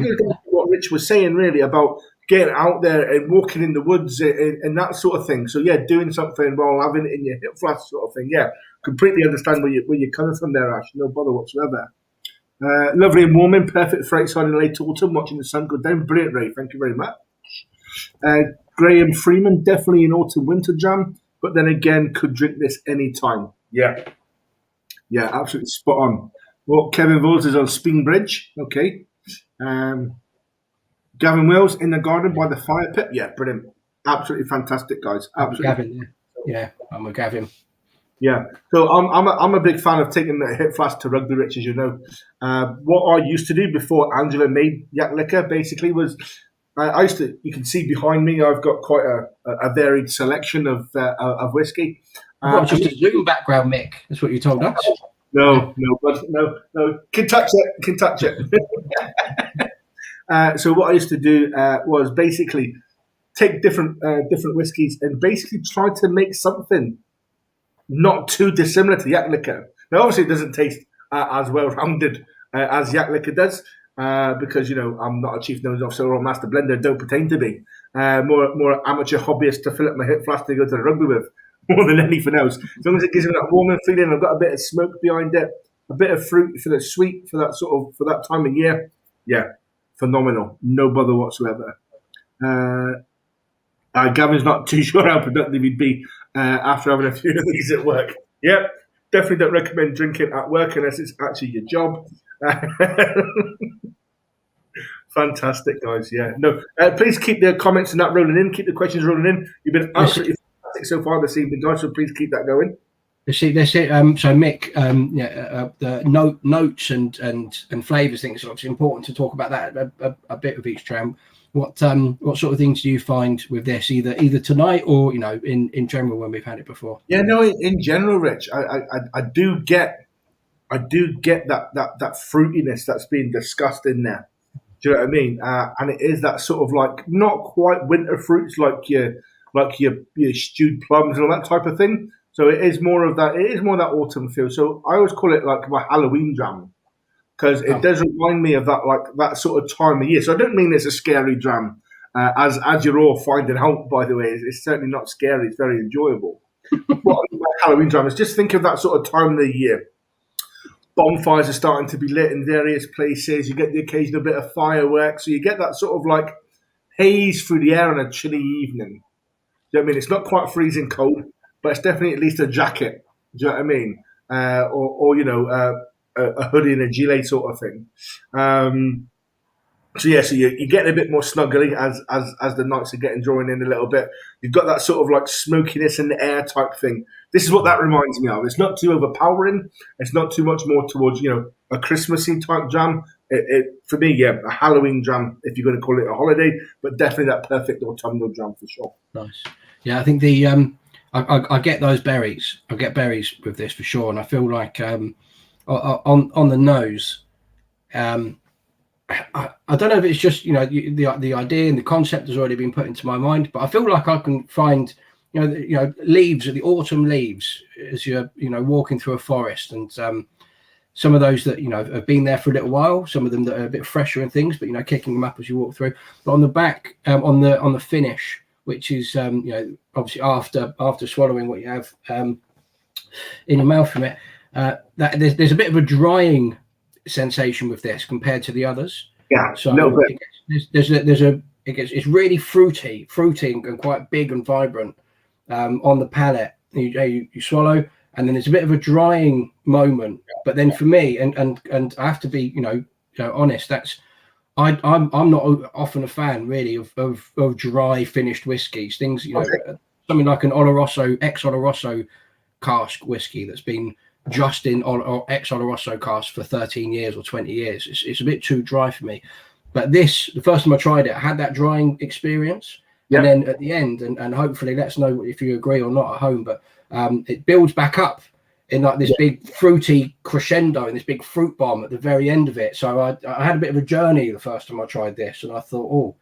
what Rich was saying really about getting out there and walking in the woods and that sort of thing. So yeah, doing something while having it in your hip flask sort of thing. Yeah, completely understand where you're coming from there, Ash. No bother whatsoever. Lovely and warming, perfect for outside in late autumn, watching the sun go down. Brilliant, Ray. Thank you very much. Graham Freeman, definitely an autumn winter jam, but then again, could drink this any time. Yeah, absolutely spot on. Well, Kevin Voles is on Speenbridge. Okay. Gavin Wills in the garden by the fire pit. Yeah, brilliant. Absolutely fantastic, guys. Absolutely. Gavin, yeah, I'm with Gavin. Yeah, so I'm a big fan of taking the hip flask to rugby, Rich, as you know. What I used to do before Angela made Jaktlycka basically was you can see behind me, I've got quite a varied selection of whiskey. Just a Zoom background, Mick. That's what you told us. No. Can touch it. So what I used to do was basically take different whiskies and basically try to make something not too dissimilar to Jaktlycka. Now, obviously, it doesn't taste as well-rounded as Jaktlycka does because, I'm not a chief nose officer or a master blender. Don't pretend to be. More amateur hobbyist to fill up my hip flask to go to the rugby with more than anything else. As long as it gives me that warming feeling, I've got a bit of smoke behind it, a bit of fruit for the sweet for that time of year. Yeah, phenomenal. No bother whatsoever. Gavin's not too sure how productive he'd be after having a few of these at work. Yep, definitely don't recommend drinking at work unless it's actually your job. Fantastic, guys. Yeah. No, please keep the comments and that rolling in. Keep the questions rolling in. You've been absolutely fantastic so far this evening, guys. So please keep that going. That's it. So Mick, the notes and flavours things are obviously important to talk about that a bit of each dram. What sort of things do you find with this, either tonight or in general when we've had it before? Yeah, no, in general, Rich, I do get that fruitiness that's being discussed in there. Do you know what I mean? And it is that sort of like not quite winter fruits like your stewed plums and all that type of thing. So it is more of that. It is more that autumn feel. So I always call it like my Halloween dram because it does remind me of that sort of time of year. So I don't mean it's a scary dram, as you're all finding out. By the way, it's certainly not scary. It's very enjoyable. What I mean by Halloween dram is just think of that sort of time of the year. Bonfires are starting to be lit in various places. You get the occasional bit of fireworks. So you get that sort of like haze through the air on a chilly evening. Do you know what I mean? It's not quite freezing cold, but it's definitely at least a jacket. Do you know what I mean? A hoodie and a gilet sort of thing. So you get a bit more snuggly as the nights are getting drawing in a little bit. You've got that sort of like smokiness in the air type thing. This is what that reminds me of. It's not too overpowering. It's not too much more towards a Christmassy type jam. For me, a Halloween jam if you're going to call it a holiday, but definitely that perfect autumnal jam for sure. Nice. Yeah, I think I get those berries. I get berries with this for sure, and I feel like on the nose. I don't know if it's just the idea and the concept has already been put into my mind, but I feel like I can find leaves, the autumn leaves, as you're walking through a forest, and some of those that have been there for a little while, some of them that are a bit fresher and things, but kicking them up as you walk through. But on the back, on the finish, which is obviously after swallowing what you have in your mouth from it, that there's a bit of a drying sensation with this compared to the others. Yeah, so a little bit. It's really fruity and quite big and vibrant on the palate. You swallow, and then there's a bit of a drying moment. But then for me, and I have to be honest, that's I'm not often a fan really of dry finished whiskies. Things something like an Oloroso ex-Oloroso cask whiskey that's been just in or ex-Oloroso cask for 13 years or 20 years. It's a bit too dry for me. But this, the first time I tried it, I had that drying experience. And then at the end, and hopefully let us know if you agree or not at home, but it builds back up in like this big fruity crescendo and this big fruit bomb at the very end of it. So I had a bit of a journey the first time I tried this, and I thought,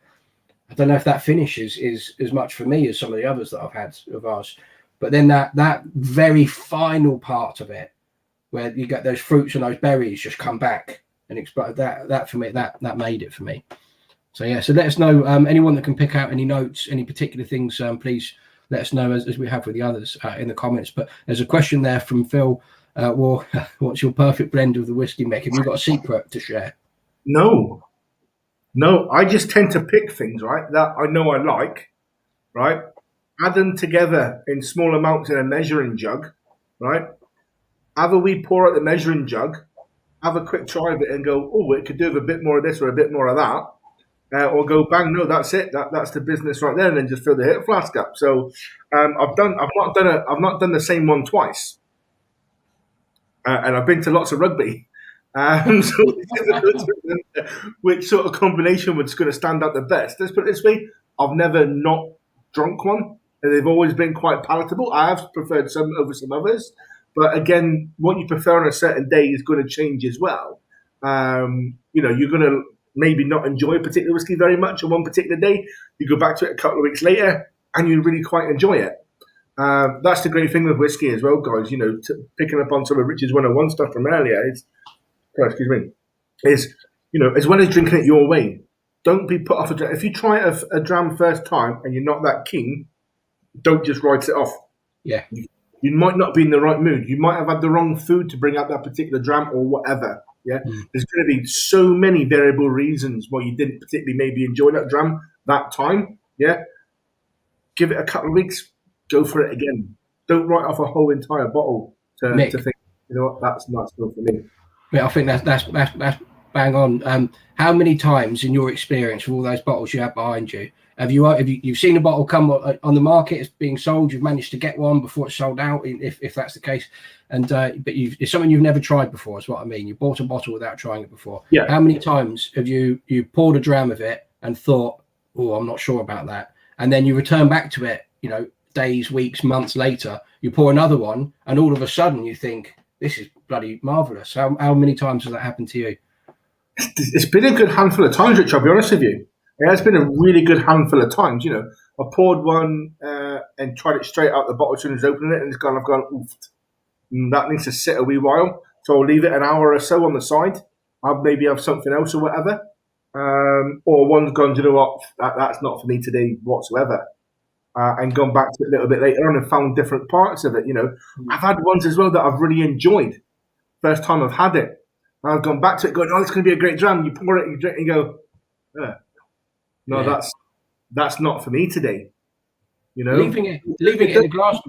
I don't know if that finish is as much for me as some of the others that I've had of ours. But then that very final part of it, where you get those fruits and those berries just come back and explode, that for me, that made it for me. So so let us know, anyone that can pick out any notes, any particular things, please let us know as we have with the others in the comments. But there's a question there from Phil. What's your perfect blend of the whiskey, Mick? Have you got a secret to share? No, I just tend to pick things, right, that I know I like, right? Add them together in small amounts in a measuring jug, right? Have a wee pour out the measuring jug, have a quick try of it and go, it could do with a bit more of this or a bit more of that. Or go, bang, no, that's it. That's the business right there, and then just fill the hit flask up. So I've not done the same one twice, and I've been to lots of rugby. So which sort of combination was going to stand out the best? Let's put it this way: I've never not drunk one, and they've always been quite palatable. I have preferred some over some others, but again, what you prefer on a certain day is going to change as well. You're going to maybe not enjoy a particular whiskey very much on one particular day. You go back to it a couple of weeks later, and you really quite enjoy it. That's the great thing with whiskey as well, guys. Picking up on some of Richard's 101 stuff from earlier is as well as drinking it your way, don't be put off a dram. If you try a dram first time and you're not that keen, don't just write it off. Yeah. You might not be in the right mood. You might have had the wrong food to bring out that particular dram or whatever. Yeah. There's going to be so many variable reasons why you didn't particularly maybe enjoy that dram that time. Yeah. Give it a couple of weeks, go for it again. Don't write off a whole entire bottle to think, what, that's not good for me. Yeah, I think that's bang on. How many times in your experience with all those bottles you have behind you, have you seen a bottle come on the market, it's being sold, you've managed to get one before it's sold out, if that's the case, and but it's something you've never tried before, is what I mean. You bought a bottle without trying it before. Yeah. How many times have you poured a dram of it and thought, oh, I'm not sure about that, and then you return back to it, you know, days, weeks, months later, you pour another one, and all of a sudden you think, this is bloody marvelous. How many times has that happened to you? It's been a good handful of times, Rich, I'll be honest with you. It has been a really good handful of times. You know, I poured one and tried it straight out the bottle as soon as opening it, and I've gone, oof. And that needs to sit a wee while. So I'll leave it an hour or so on the side. I'll maybe have something else or whatever. Or one's gone, you know what, that's not for me today whatsoever. And gone back to it a little bit later on and found different parts of it. You know, I've had ones as well that I've really enjoyed. First time I've had it. And I've gone back to it going, oh, it's going to be a great dram. You pour it, you drink, and you go, no, that's not for me today. You know, leaving it in the glass.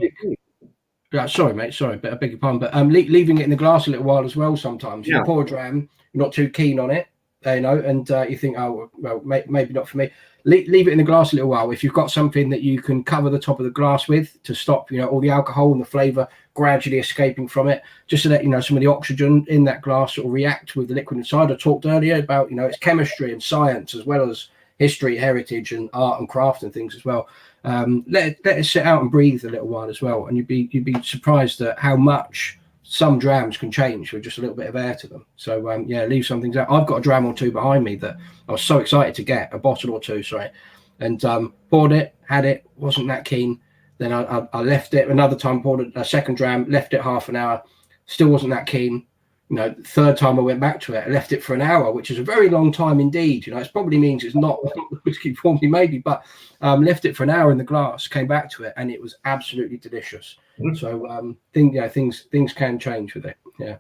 Sorry, mate. Sorry, but I beg your pardon. But leaving it in the glass a little while as well. Sometimes you pour a dram, you're not too keen on it, you know, and you think, oh, well, maybe not for me. Leave it in the glass a little while. If you've got something that you can cover the top of the glass with to stop, you know, all the alcohol and the flavour gradually escaping from it, just so that, you know, some of the oxygen in that glass will react with the liquid inside. I talked earlier about, you know, it's chemistry and science as well as history, heritage, and art and craft and things as well. Let it sit out and breathe a little while as well, and you'd be surprised at how much some drams can change with just a little bit of air to them. So leave some things out. I've got a dram or two behind me that I was so excited to get, a bottle or two, and poured it, had it, wasn't that keen. Then I left it. Another time poured a second dram, left it half an hour, still wasn't that keen. You know, third time I went back to it, I left it for an hour, which is a very long time indeed. You know, it probably means it's not whiskey for me, maybe, but left it for an hour in the glass, came back to it, and it was absolutely delicious. So things can change with it. Yeah.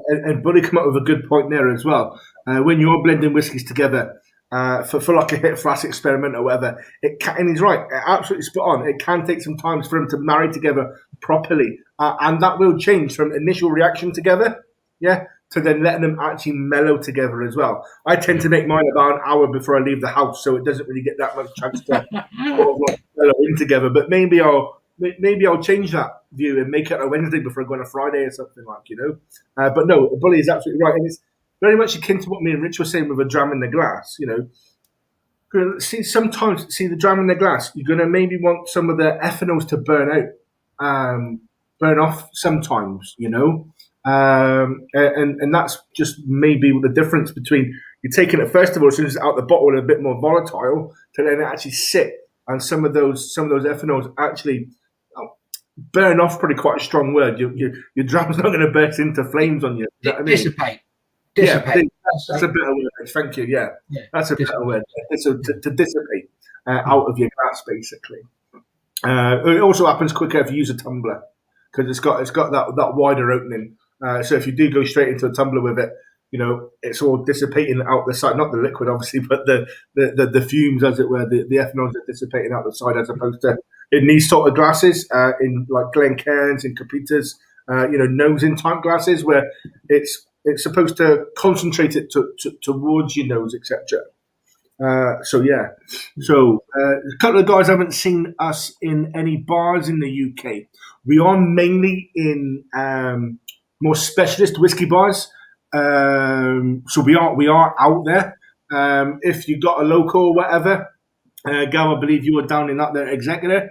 And Buddy come up with a good point there as well. When you're blending whiskies together for like a hit flask experiment or whatever, and he's right, absolutely spot on. It can take some time for them to marry together properly, and that will change from initial reaction together, to then letting them actually mellow together as well. I tend to make mine about an hour before I leave the house, so it doesn't really get that much chance to mellow in together. But maybe I'll change that view and make it a Wednesday before I go on a Friday or something, like, you know. But no, Bully is absolutely right, and it's very much akin to what me and Rich were saying with a dram in the glass. You know, see the dram in the glass, you're going to maybe want some of the ethanols to burn off sometimes, you know. And that's just maybe the difference between you taking it first of all as soon as it's out the bottle and a bit more volatile to then actually sit, and some of those ethanols actually burn off. Pretty quite a strong word. Your dram's not going to burst into flames on you. You know what I mean? Dissipate. Yeah, that's a better word. Thank you. Yeah, that's a better word. So to dissipate out of your glass, basically. It also happens quicker if you use a tumbler, because it's got that wider opening. So if you do go straight into a tumbler with it, you know, it's all dissipating out the side, not the liquid obviously, but the fumes, as it were, the ethanols are dissipating out the side, as opposed to in these sort of glasses, in like Glencairns and Capitas, you know, nose-in type glasses, where it's supposed to concentrate it towards your nose, etc. So a couple of guys haven't seen us in any bars in the UK. We are mainly in more specialist whiskey bars. So we are out there. If you got a local or whatever, Gal, I believe you were down in that there Executor.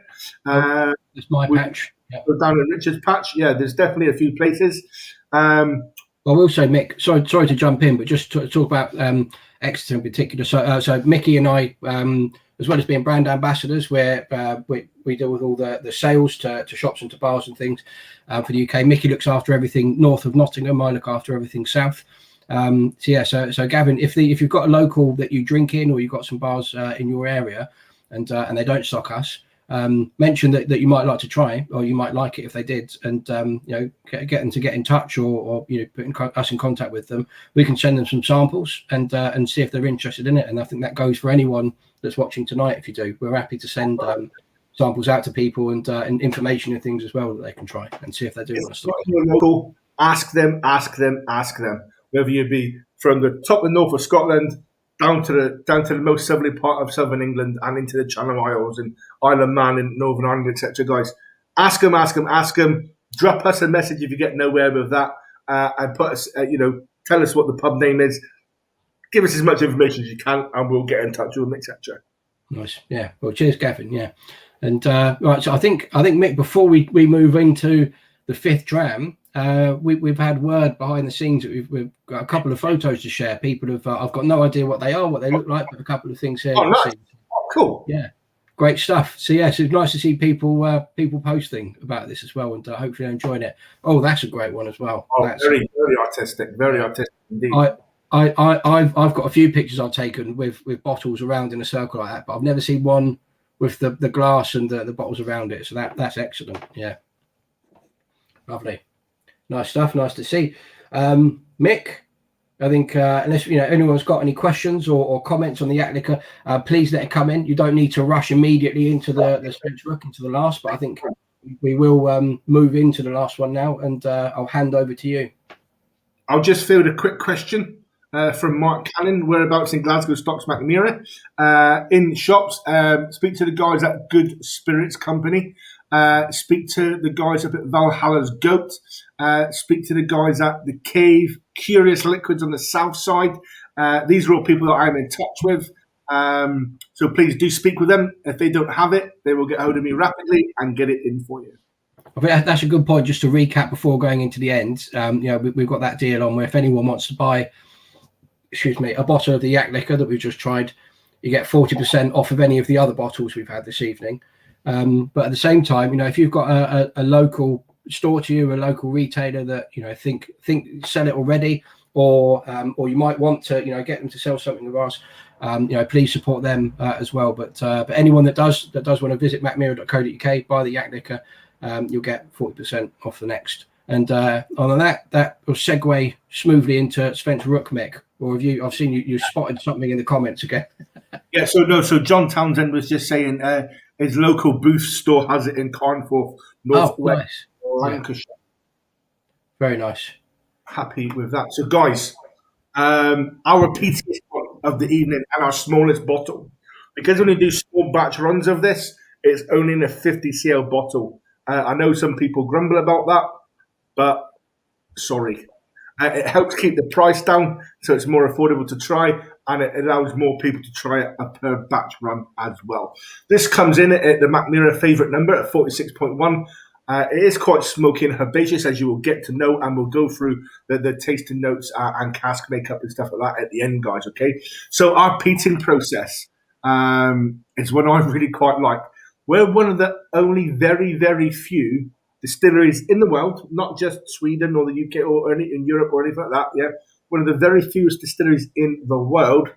It's my patch. Yeah. We're down in Richard's patch. Yeah, there's definitely a few places. Well, I will say, Mick, sorry to jump in, but just to talk about Exeter in particular. So Mickey and I, as well as being brand ambassadors, where we deal with all the sales to shops and to bars and things for the UK. Mickey looks after everything north of Nottingham. I look after everything south. So Gavin, if you've got a local that you drink in, or you've got some bars in your area, and they don't stock us, mention that you might like to try, or you might like it if they did, and you know, get them to get in touch, or you know, put us in contact with them. We can send them some samples and see if they're interested in it. And I think that goes for anyone that's watching tonight. If you do, we're happy to send samples out to people and information and things as well that they can try and see if they do want to start. Local, ask them. Whether you be from the top and north of Scotland down to the most southerly part of southern England and into the Channel Isles and Isle of Man and Northern Ireland, etc. Guys, ask them. Drop us a message if you get nowhere with that, and put us, tell us what the pub name is. Give us as much information as you can, and we'll get in touch with them, etc. Nice, yeah. Well, cheers, Gavin. Yeah, and right. So I think Mick, before we move into the fifth dram, we've had word behind the scenes that we've got a couple of photos to share. People have I've got no idea what they are, what they look like, but a couple of things here. Oh, nice. Oh, cool. Yeah, great stuff. So yes, it's nice to see people posting about this as well, and hopefully enjoying it. Oh, that's a great one as well. Oh, very artistic, very artistic indeed. I've got a few pictures I've taken with bottles around in a circle like that, but I've never seen one with the glass and the bottles around it. So that's excellent. Yeah, lovely, nice stuff. Nice to see. Mick, I think unless anyone's got any questions or comments on the Jaktlycka, please let it come in. You don't need to rush immediately into the Spence Rook, into the last, but I think we will move into the last one now, and I'll hand over to you. I'll just field a quick question from Mark Cannon. Whereabouts in Glasgow stocks Mackmyra? In shops. Speak to the guys at Good Spirits Company. Speak to the guys up at Valhalla's Goat. Speak to the guys at The Cave, Curious Liquids on the south side. These are all people that I'm in touch with. So please do speak with them. If they don't have it, they will get hold of me rapidly and get it in for you. I think that's a good point. Just to recap before going into the end, we've got that deal on where if anyone wants to buy, a bottle of the Jaktlycka that we've just tried, you get 40% off of any of the other bottles we've had this evening. But at the same time, if you've got a local store to you, a local retailer that think sell it already, or you might want to get them to sell something of ours, please support them as well. But anyone that does want to visit mackmyra.co.uk, buy the Jaktlycka, you'll get 40% off the next. And on that will segue smoothly into Spence Rook, Mick. Or I've seen you spotted something in the comments again. Yeah, so John Townsend was just saying his local booth store has it in Carnforth, Northwest Lancashire. Yeah. Very nice. Happy with that. So guys, our peatiest one of the evening and our smallest bottle. Because when we do small batch runs of this, it's only in a 50 cl bottle. I know some people grumble about that, but sorry. It helps keep the price down, so it's more affordable to try, and it allows more people to try it per batch run as well. This comes in at the Mackmyra favourite number at 46.1. It is quite smoky and herbaceous, as you will get to know, and we'll go through the tasting notes and cask makeup and stuff like that at the end, guys, okay? So our peating process is one I really quite like. We're one of the only very, very few distilleries in the world, not just Sweden or the UK or any in Europe or anything like that. Yeah, one of the very fewest distilleries in the world,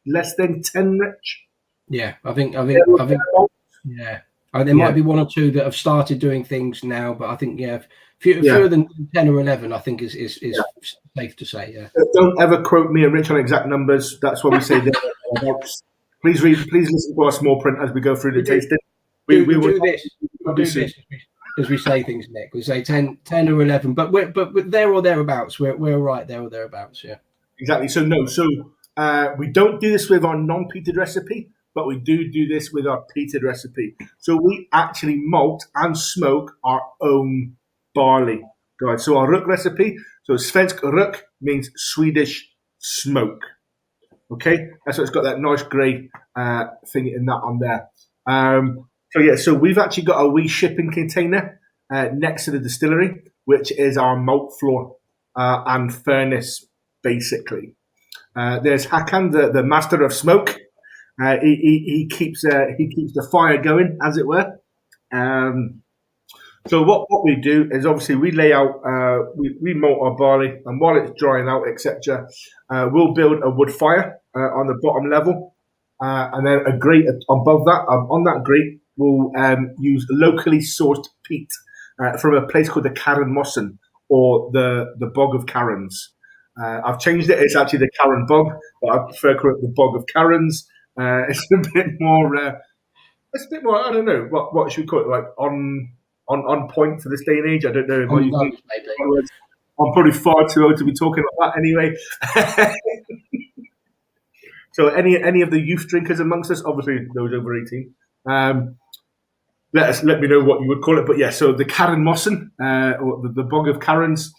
less than 10, Rich. Yeah, I think. Yeah, there might be one or two that have started doing things now, but I think fewer than 10 or 11, I think is safe to say. Yeah. Don't ever quote me and Rich on exact numbers. That's what we say. Please listen to our small print as we go through the tasting. We will do this. As we say things, Nick, we say 10 or 11, but we're there or thereabouts. We're right there or thereabouts. Yeah, exactly. So we don't do this with our non-peated recipe, but we do this with our peated recipe. So we actually malt and smoke our own barley, guys. So our Rook recipe. So Svensk Rook means Swedish smoke. Okay, that's why it's got that nice grey thing in that on there. So we've actually got a wee shipping container next to the distillery, which is our malt floor and furnace, basically. There's Hakan, the master of smoke. He keeps the fire going, as it were. So what we do is obviously we lay out, we malt our barley, and while it's drying out, etc., we'll build a wood fire on the bottom level, and then a grate above that. On that grate, we'll use locally sourced peat from a place called the Karen Mossen, or the Bog of Karens. I've changed it. It's actually the Karen Bog, but I prefer to call it the Bog of Karens. It's a bit more. I don't know. What should we call it? Like on point for this day and age. I don't know. I'm probably far too old to be talking like that anyway. So any of the youth drinkers amongst us, obviously those over 18, let me know what you would call it. But yeah, so the Karen Mossen, or the Bog of Karens,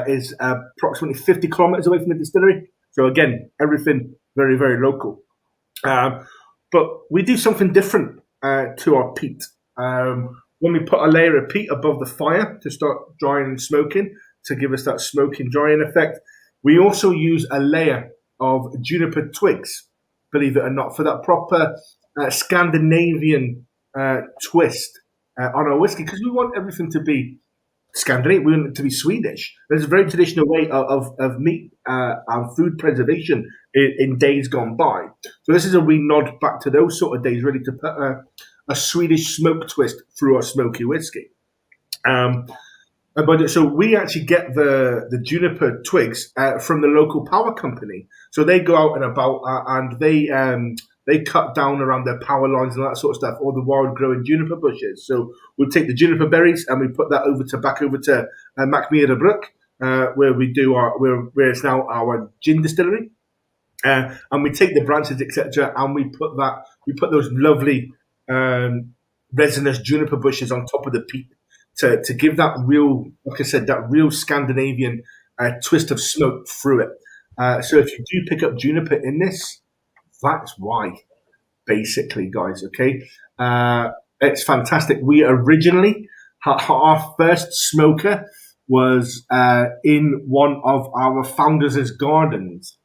is approximately 50 kilometers away from the distillery. So again, everything very, very local. But we do something different to our peat. When we put a layer of peat above the fire to start drying and smoking, to give us that smoking, drying effect, we also use a layer of juniper twigs, believe it or not, for that proper Scandinavian twist on our whiskey, because we want everything to be Scandinavian, we want it to be Swedish. There's a very traditional way of meat and food preservation in days gone by. So this is a wee nod back to those sort of days, really, to put a Swedish smoke twist through our smoky whiskey. So we actually get the juniper twigs from the local power company. So they go out and about and they cut down around their power lines and all that sort of stuff, all the wild growing juniper bushes. So we'll take the juniper berries and we put that back over to Mackmyra Jaktlycka, where we do where it's now our gin distillery. And we take the branches, etc., and we put those lovely resinous juniper bushes on top of the peat to give that real, like I said, that real Scandinavian twist of smoke through it. So if you do pick up juniper in this, that's why, basically, guys. Okay, it's fantastic. We originally, our first smoker was in one of our founders' gardens.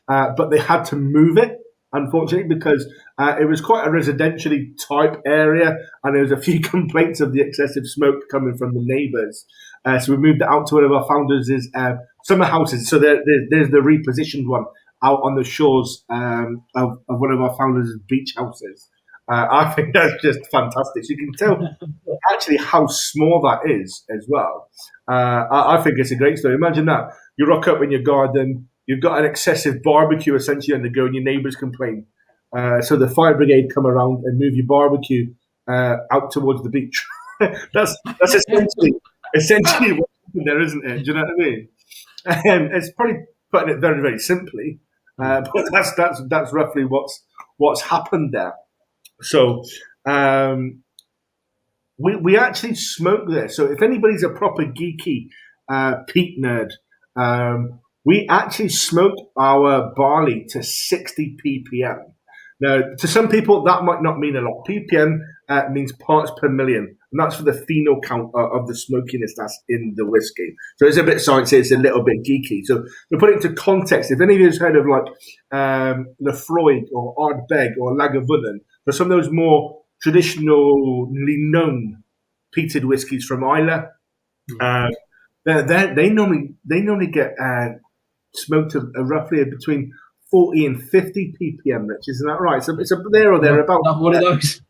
But they had to move it, unfortunately, because it was quite a residentially type area, and there was a few complaints of the excessive smoke coming from the neighbours. So we moved it out to one of our founders' summer houses. So there's the repositioned one out on the shores of one of our founders' beach houses. I think that's just fantastic. So you can tell actually how small that is as well. I think it's a great story. Imagine that. You rock up in your garden, you've got an excessive barbecue essentially on the go, and your neighbours complain. So the fire brigade come around and move your barbecue out towards the beach. that's essentially what happened there, isn't it? Do you know what I mean? It's probably putting it very, very simply, but that's roughly what's happened there. So we actually smoke this. So if anybody's a proper geeky peat nerd, we actually smoke our barley to 60 ppm. Now, to some people, that might not mean a lot. ppm means parts per million, and that's for the phenol count of the smokiness that's in the whiskey. So it's a bit sciencey, it's a little bit geeky. So to put it into context, if any of you have heard of like Lefroy or Ardbeg or Lagavulin, for some of those more traditionally known peated whiskies from Islay, they normally get smoked roughly between 40 and 50 ppm, Rich, isn't that right? So it's there or thereabouts. Not one of those.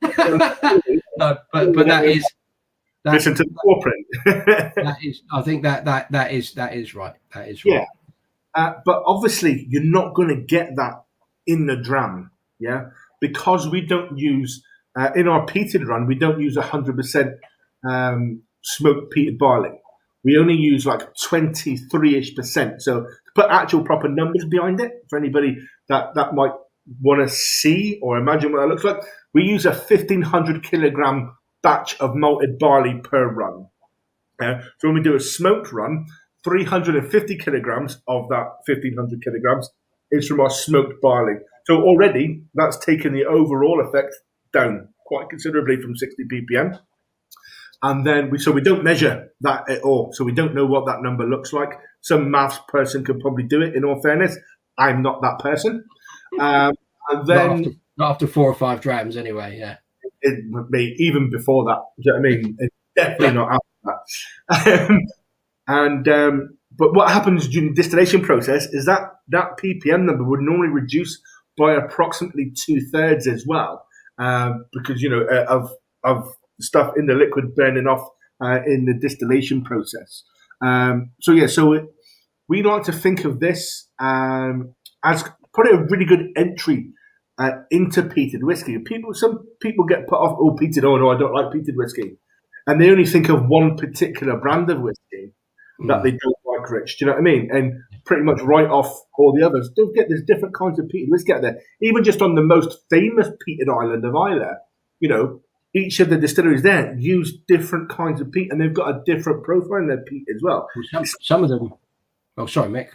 No, but that is. Listen to the core print. That is. I think that is right. That is right. Yeah, but obviously you're not going to get that in the dram, yeah, because we don't use in our peated run, we don't use 100% smoked peated barley. We only use like 23-ish%. So to put actual proper numbers behind it, for anybody that might want to see or imagine what that looks like, we use a 1,500 kilogram batch of malted barley per run. So when we do a smoked run, 350 kilograms of that 1,500 kilograms is from our smoked barley. So already that's taken the overall effect down quite considerably from 60 ppm. And then we don't measure that at all. So we don't know what that number looks like. Some maths person could probably do it, in all fairness. I'm not that person. And then not after 4 or 5 drams anyway, yeah. It would be even before that. Do you know what I mean? It's definitely not after that. But what happens during the distillation process is that ppm number would normally reduce by approximately 2/3 as well, because of stuff in the liquid burning off in the distillation process. So we like to think of this as probably a really good entry into peated whiskey. Some people get put off, peated, oh no, I don't like peated whiskey. And they only think of one particular brand of whiskey. that they don't like, Rich. Do you know what I mean? And pretty much write off all the others. Don't forget, there's different kinds of peated whiskey out there. Even just on the most famous peated island of Islay, you know, each of the distilleries there use different kinds of peat, and they've got a different profile in their peat as well. Some of them. Oh, sorry, Mick.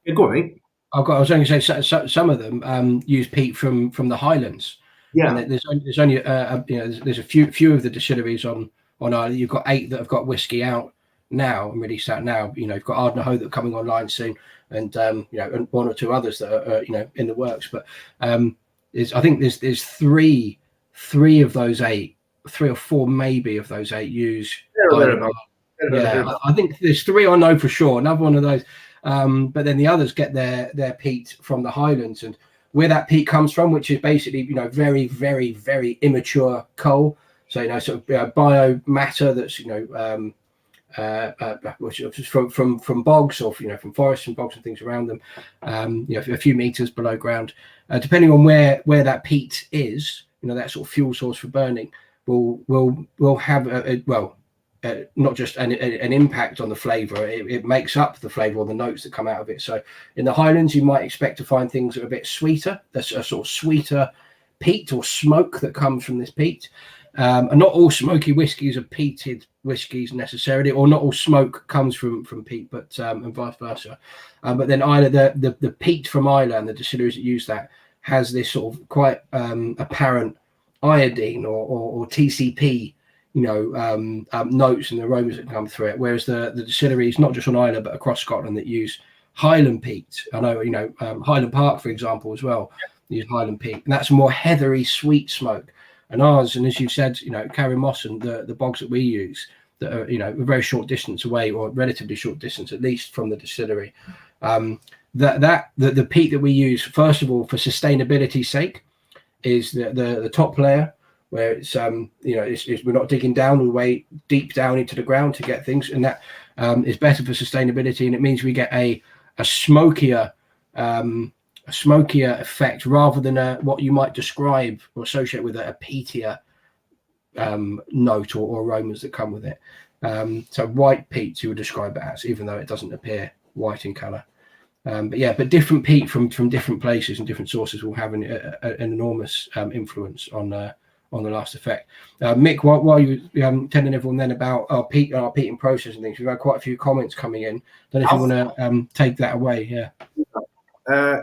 Yeah, go on, mate. I was only going to say some of them use peat from the Highlands. Yeah, and there's only there's a few of the distilleries on Ireland. You've got 8 that have got whiskey out now and released out now. You know, you've got Ardnahoe that are coming online soon, and and 1 or 2 others that are in the works. But I think there's three of those 8, 3 or 4 maybe of those 8 use. I think there's 3 I know for sure. Another one of those. But then the others get their peat from the Highlands, and where that peat comes from, which is basically very, very, very immature coal. So sort of biomatter that's which is from bogs or from forests and bogs and things around them. A few meters below ground, depending on where that peat is. That sort of fuel source for burning will have not just an impact on the flavour, it makes up the flavour or the notes that come out of it. So in the Highlands, you might expect to find things that are a bit sweeter. There's a sort of sweeter peat or smoke that comes from this peat. And not all smoky whiskies are peated whiskies necessarily, or not all smoke comes from peat, but and vice versa. But then Islay, the peat from Islay and the distilleries that use that has this sort of quite apparent iodine or TCP notes and aromas that come through it, whereas the distilleries not just on Islay but across Scotland that use Highland peat. I know Highland Park, for example, as well, use Highland peat, and that's a more heathery sweet smoke. And ours, and as you said, Carrie-Moss and the bogs that we use that are a very short distance away, or relatively short distance at least, from the distillery, the peat that we use, first of all, for sustainability's sake, is the top layer, where it's we're not digging down all the way deep down into the ground to get things, and that is better for sustainability, and it means we get a smokier effect rather than what you might describe or associate with a peatier note or aromas that come with it. So white peat you would describe it as, even though it doesn't appear white in colour. But different peat from different places and different sources will have an enormous influence on the last effect. Mick, while you telling everyone then about our peating process and things, we've had quite a few comments coming in. Don't know if you want to take that away. Yeah.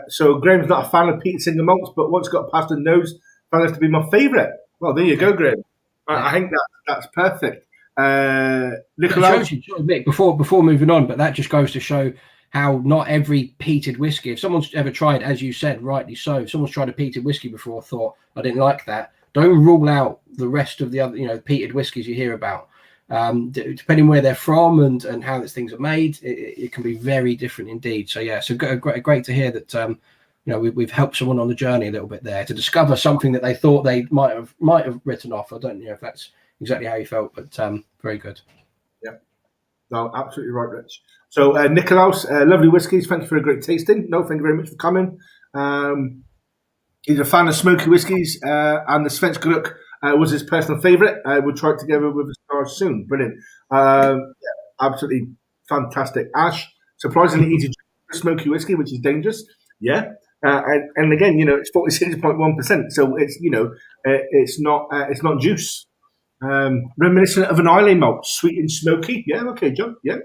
So Graham's not a fan of peat single malts, but once got past the nose, found this to be my favourite. Well, there you go, Graham. I think that's perfect. Nicholas, Mick, before moving on, but that just goes to show how not every peated whiskey, if someone's ever tried, as you said, rightly so, if someone's tried a peated whiskey before, thought, I didn't like that, don't rule out the rest of the other, peated whiskies you hear about. Depending where they're from and how these things are made, it can be very different indeed. So yeah, so great to hear that we've helped someone on the journey a little bit there to discover something that they thought they might have written off. I don't know if that's exactly how you felt, but very good. Yeah, no, absolutely right, Rich. So Nicholas, lovely whiskies. Thank you for a great tasting. No, thank you very much for coming. He's a fan of smoky whiskies, and the Svensk Glück was his personal favourite. We'll try it together with the stars soon. Brilliant. Absolutely fantastic. Ash, surprisingly easy to drink smoky whiskey, which is dangerous. Yeah. And again, it's 46.1%. So it's, it's not juice. Reminiscent of an Islay malt, sweet and smoky. Yeah. Okay, John. Yeah.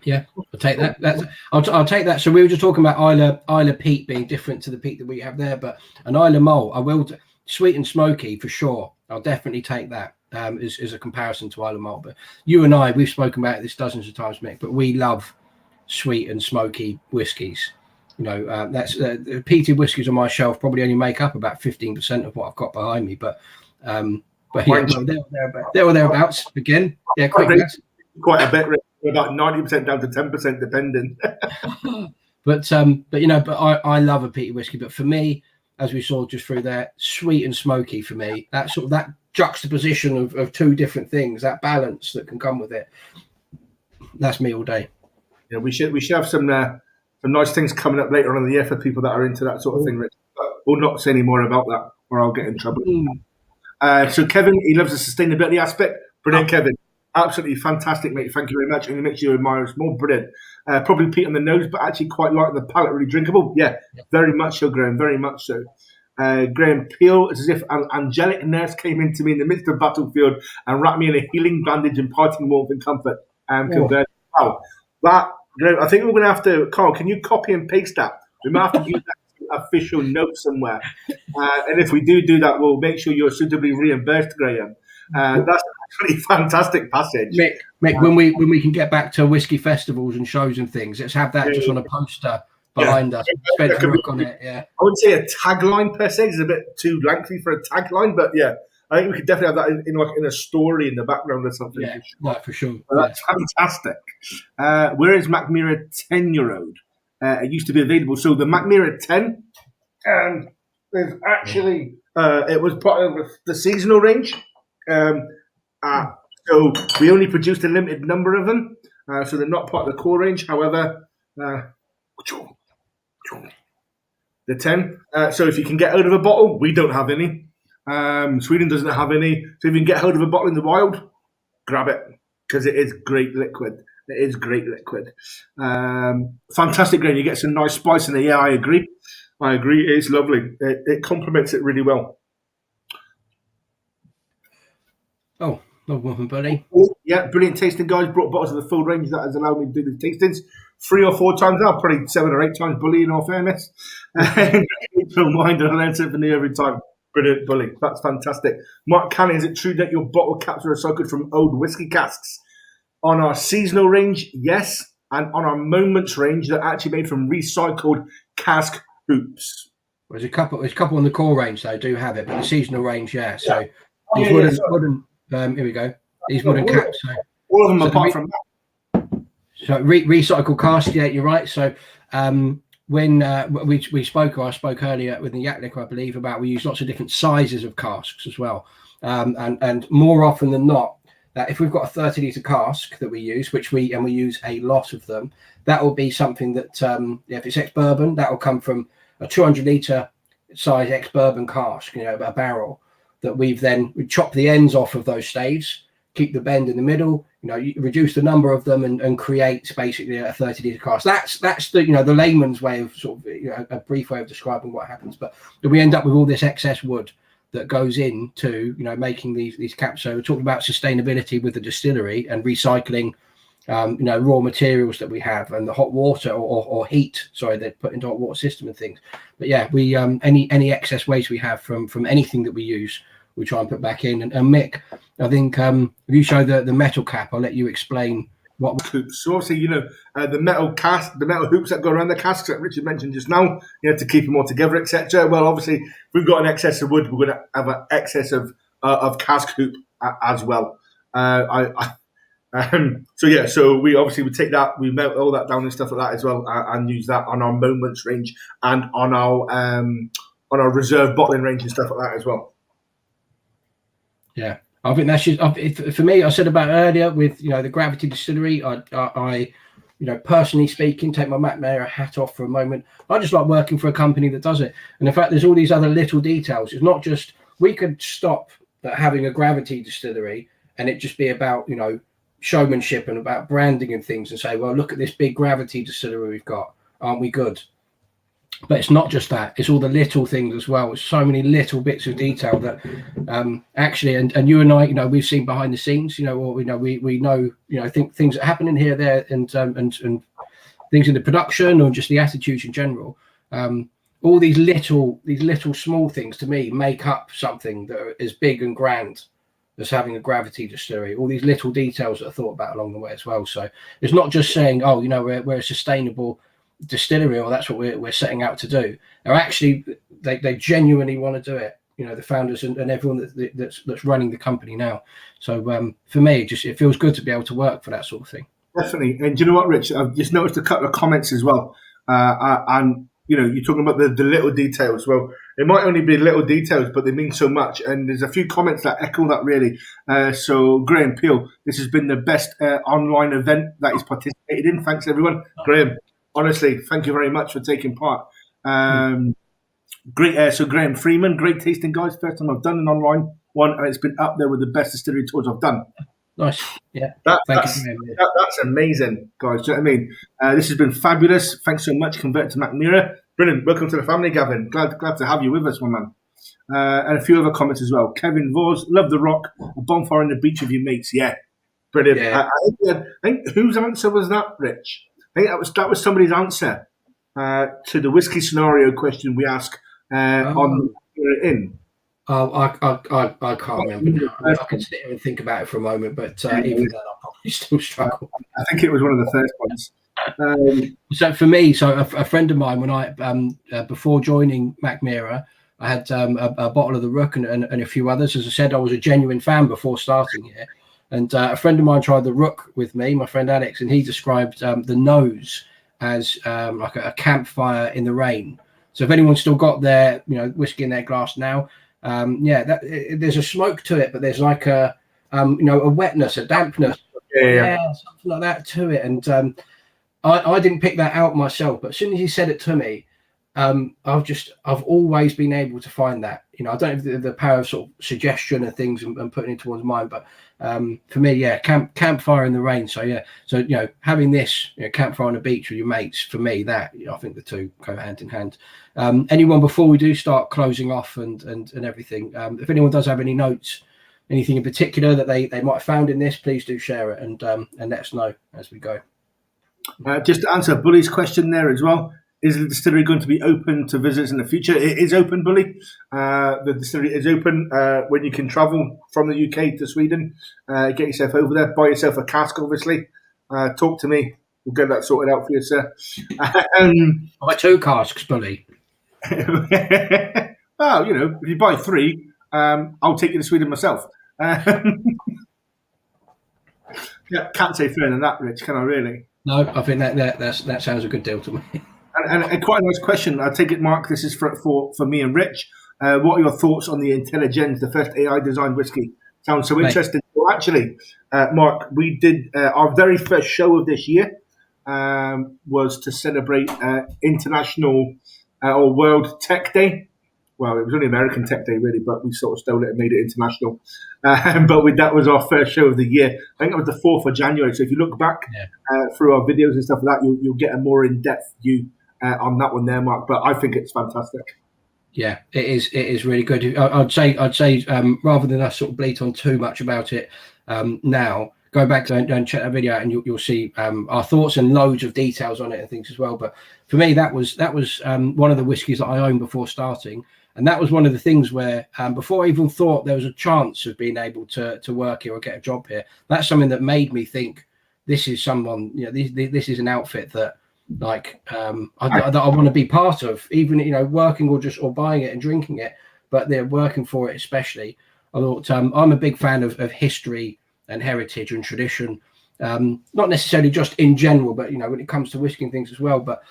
Yeah, I'll take that. I'll take that. So we were just talking about Islay peat being different to the peat that we have there, but an Islay malt, I will sweet and smoky for sure. I'll definitely take that as a comparison to Islay malt. But you and I, we've spoken about this dozens of times, Mick. But we love sweet and smoky whiskies. That's peated whiskies on my shelf probably only make up about 15% of what I've got behind me. But yeah, there or thereabouts again. Yeah, quite a bit. About 90% down to 10%, depending. but I love a peated whiskey. But for me, as we saw just through there, sweet and smoky for me. That sort of that juxtaposition of two different things, that balance that can come with it. That's me all day. Yeah, we should have some nice things coming up later on in the year for people that are into that sort of thing. Rich. But we'll not say any more about that, or I'll get in trouble. So Kevin, he loves the sustainability aspect. Brilliant, Kevin. Absolutely fantastic, mate. Thank you very much. And it makes you admire us more. Brilliant. Probably peat on the nose, but actually quite light on the palate, really drinkable. Yeah, very much so, Graham. Very much so. Graham Peel, it's as if an angelic nurse came into me in the midst of battlefield and wrapped me in a healing bandage, imparting warmth and comfort. Wow. That, Graham, I think we're going to have to, Carl, can you copy and paste that? We might have to use that official note somewhere. And if we do that, we'll make sure you're suitably reimbursed, Graham. That's actually a fantastic passage. Mick, when we can get back to whiskey festivals and shows and things, let's have that just on a poster behind us. Spend some work on it. Yeah, I wouldn't say a tagline per se; it's a bit too lengthy for a tagline. But yeah, I think we could definitely have that in a story in the background or something. Yeah, for sure. That's fantastic. Where is Mackmyra 10-year-old? It used to be available. So the Mackmyra 10 is actually it was part of the seasonal range. So we only produced a limited number of them, so they're not part of the core range. However, the 10. So if you can get hold of a bottle, we don't have any. Sweden doesn't have any. So if you can get hold of a bottle in the wild, grab it because it is great liquid. It is great liquid. Fantastic grain. You get some nice spice in there. Yeah, I agree. It's lovely. It complements it really well. Oh, no problem, buddy. Yeah, brilliant tasting, guys. Brought bottles of the full range that has allowed me to do the tastings 3 or 4 times now, probably 7 or 8 times bully in all fairness. Don't mind, and I learn something new every time. Brilliant bully. That's fantastic. Mark Cannon, is it true that your bottle caps are recycled from old whiskey casks? On our seasonal range, yes. And on our moments range, they're actually made from recycled cask hoops. There's a couple on the core range, though, do have it, but the seasonal range, yeah. So these wooden here we go. These wooden caps. So, all of them apart from that. So recycled cask, yeah, you're right. So when we spoke, or I spoke earlier with the Jaktlycka, I believe, about we use lots of different sizes of casks as well. And more often than not, that if we've got a 30-litre cask that we use, we use a lot of them, that will be something that if it's ex-bourbon, that will come from a 200-litre size ex-bourbon cask, a barrel that we chop the ends off of those staves, keep the bend in the middle, you reduce the number of them and create basically a 30-litre cask. That's the the layman's way of sort of a brief way of describing what happens. But we end up with all this excess wood that goes into making these caps. So we're talking about sustainability with the distillery and recycling raw materials that we have and the hot water or heat they put into hot water system and things. But yeah, we any excess waste we have from anything that we use, we try and put back in. And Mick, I think if you show the metal cap, I'll let you explain what hoops. So obviously, the metal hoops that go around the casks that Richard mentioned just now, to keep them all together, etc. Well, obviously, if we've got an excess of wood, we're going to have an excess of cask hoop as well. So we obviously would take that, we melt all that down and stuff like that as well, and use that on our moments range and on our reserve bottling range and stuff like that as well. Yeah, I think that's just for me. I said about earlier with the Gravity Distillery. I personally speaking, take my Mackmyra hat off for a moment. I just like working for a company that does it. And in fact, there's all these other little details. It's not just we could stop at having a Gravity Distillery and it just be about showmanship and about branding and things and say, well, look at this big Gravity Distillery we've got. Aren't we good? But it's not just that. It's all the little things as well. It's so many little bits of detail that actually, and you and I, we've seen behind the scenes, we know, things that happen in here, there, and things in the production or just the attitudes in general. All these little small things to me make up something that is big and grand as having a Gravity Distillery. All these little details that are thought about along the way as well. So it's not just saying, oh, we're a sustainable distillery or that's what we're setting out to do. They're actually they genuinely want to do it. The founders and everyone that's running the company now. So for me, it feels good to be able to work for that sort of thing. Definitely. And do you know what, Rich? I've just noticed a couple of comments as well. And you're talking about the little details. Well, it might only be little details, but they mean so much. And there's a few comments that echo that really. So Graham Peel, this has been the best online event that he's participated in. Thanks, everyone. Graham, honestly, thank you very much for taking part. Great. So Graham Freeman, great tasting, guys. First time I've done an online one, and it's been up there with the best distillery tours I've done. Nice. Yeah. Thank you. That's amazing, guys. Do you know what I mean? This has been fabulous. Thanks so much. Convert to Mackmyra. Brilliant. Welcome to the family, Gavin. Glad to have you with us, my man. And a few other comments as well. Kevin Vos, love the rock. A bonfire on the beach with your mates. Yeah. Brilliant. Yeah. I think whose answer was that, Rich? I think that was somebody's answer to the whiskey scenario question we ask on the in. Oh, I can't remember now. I mean, I can sit here and think about it for a moment, but even then, I'll probably still struggle. I think it was one of the first ones. So for me, a friend of mine, when I before joining Mackmyra, I had a bottle of the Rook and a few others. As I said, I was a genuine fan before starting here. And a friend of mine tried the Rook with me, my friend Alex, and he described the nose as like a campfire in the rain. So if anyone's still got their whiskey in their glass now, there's a smoke to it, but there's like a wetness, a dampness, something like that to it. And I didn't pick that out myself, but as soon as he said it to me, I've always been able to find that. I don't have the power of sort of suggestion and things and putting it towards mind, but for me, campfire in the rain. So having this campfire on the beach with your mates, for me, that I think the two go hand in hand. Anyone, before we do start closing off and everything, if anyone does have any notes, anything in particular that they might have found in this, please do share it and let us know as we go. Just to answer Bully's question there as well. Is the distillery going to be open to visitors in the future? It is open, Bully. The distillery is open when you can travel from the UK to Sweden. Get yourself over there. Buy yourself a cask, obviously. Talk to me. We'll get that sorted out for you, sir. Buy 2 casks, Bully. Well, if you buy 3, I'll take you to Sweden myself. Can't say further than that, Rich, can I really? No, I think that sounds a good deal to me. And quite a nice question. I take it, Mark, this is for me and Rich. What are your thoughts on the Intelligence, the first AI-designed whiskey? Sounds so interesting. Well, actually, Mark, we did our very first show of this year was to celebrate International or World Tech Day. Well, it was only American Tech Day, really, but we sort of stole it and made it international. But that was our first show of the year. I think it was the 4th of January. So if you look back through our videos and stuff like that, you'll get a more in-depth view on that one there, Mark. But I think it's fantastic. Yeah, it is. It is really good. I'd say rather than us sort of bleat on too much about it now, go back and check that video out, and you'll see our thoughts and loads of details on it and things as well. But for me, that was one of the whiskies that I owned before starting. And that was one of the things where before I even thought there was a chance of being able to work here or get a job here, that's something that made me think this is someone, this is an outfit that that I want to be part of, even, working or buying it and drinking it, but they're working for it especially. I thought I'm a big fan of history and heritage and tradition, not necessarily just in general, but, when it comes to whiskey and things as well, but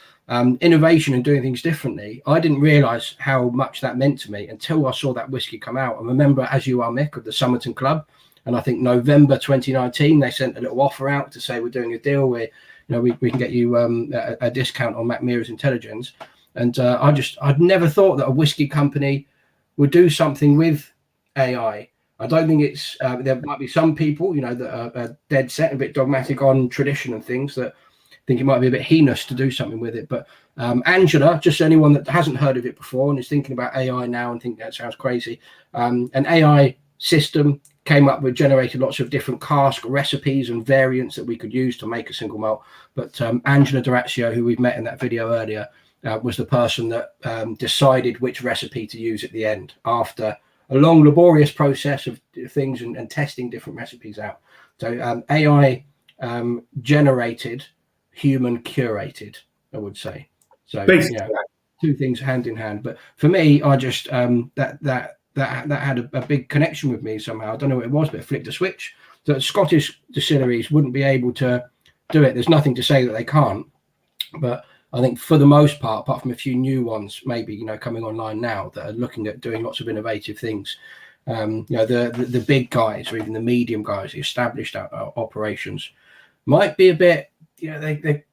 innovation and doing things differently. I didn't realize how much that meant to me until I saw that whiskey come out. I remember As You Are Mick of the Somerton Club, and I think November 2019 they sent a little offer out to say we're doing a deal where we can get you a discount on Mackmyra's Intelligence. And I'd never thought that a whiskey company would do something with AI. I don't think it's there might be some people that are dead set, a bit dogmatic on tradition and things, that think it might be a bit heinous to do something with it. But Angela, just anyone that hasn't heard of it before and is thinking about AI now and think that sounds crazy, an AI system came up with, generated lots of different cask recipes and variants that we could use to make a single malt. But Angela D'Orazio, who we've met in that video earlier, was the person that decided which recipe to use at the end after a long, laborious process of things and testing different recipes out. So AI generated, human curated, I would say. So two things hand in hand. But for me, I just that had a big connection with me somehow. I don't know what it was, but it flipped a switch. The Scottish distilleries wouldn't be able to do it. There's nothing to say that they can't, but I think for the most part, apart from a few new ones, maybe coming online now that are looking at doing lots of innovative things, the big guys or even the medium guys, the established operations, might be a bit. They're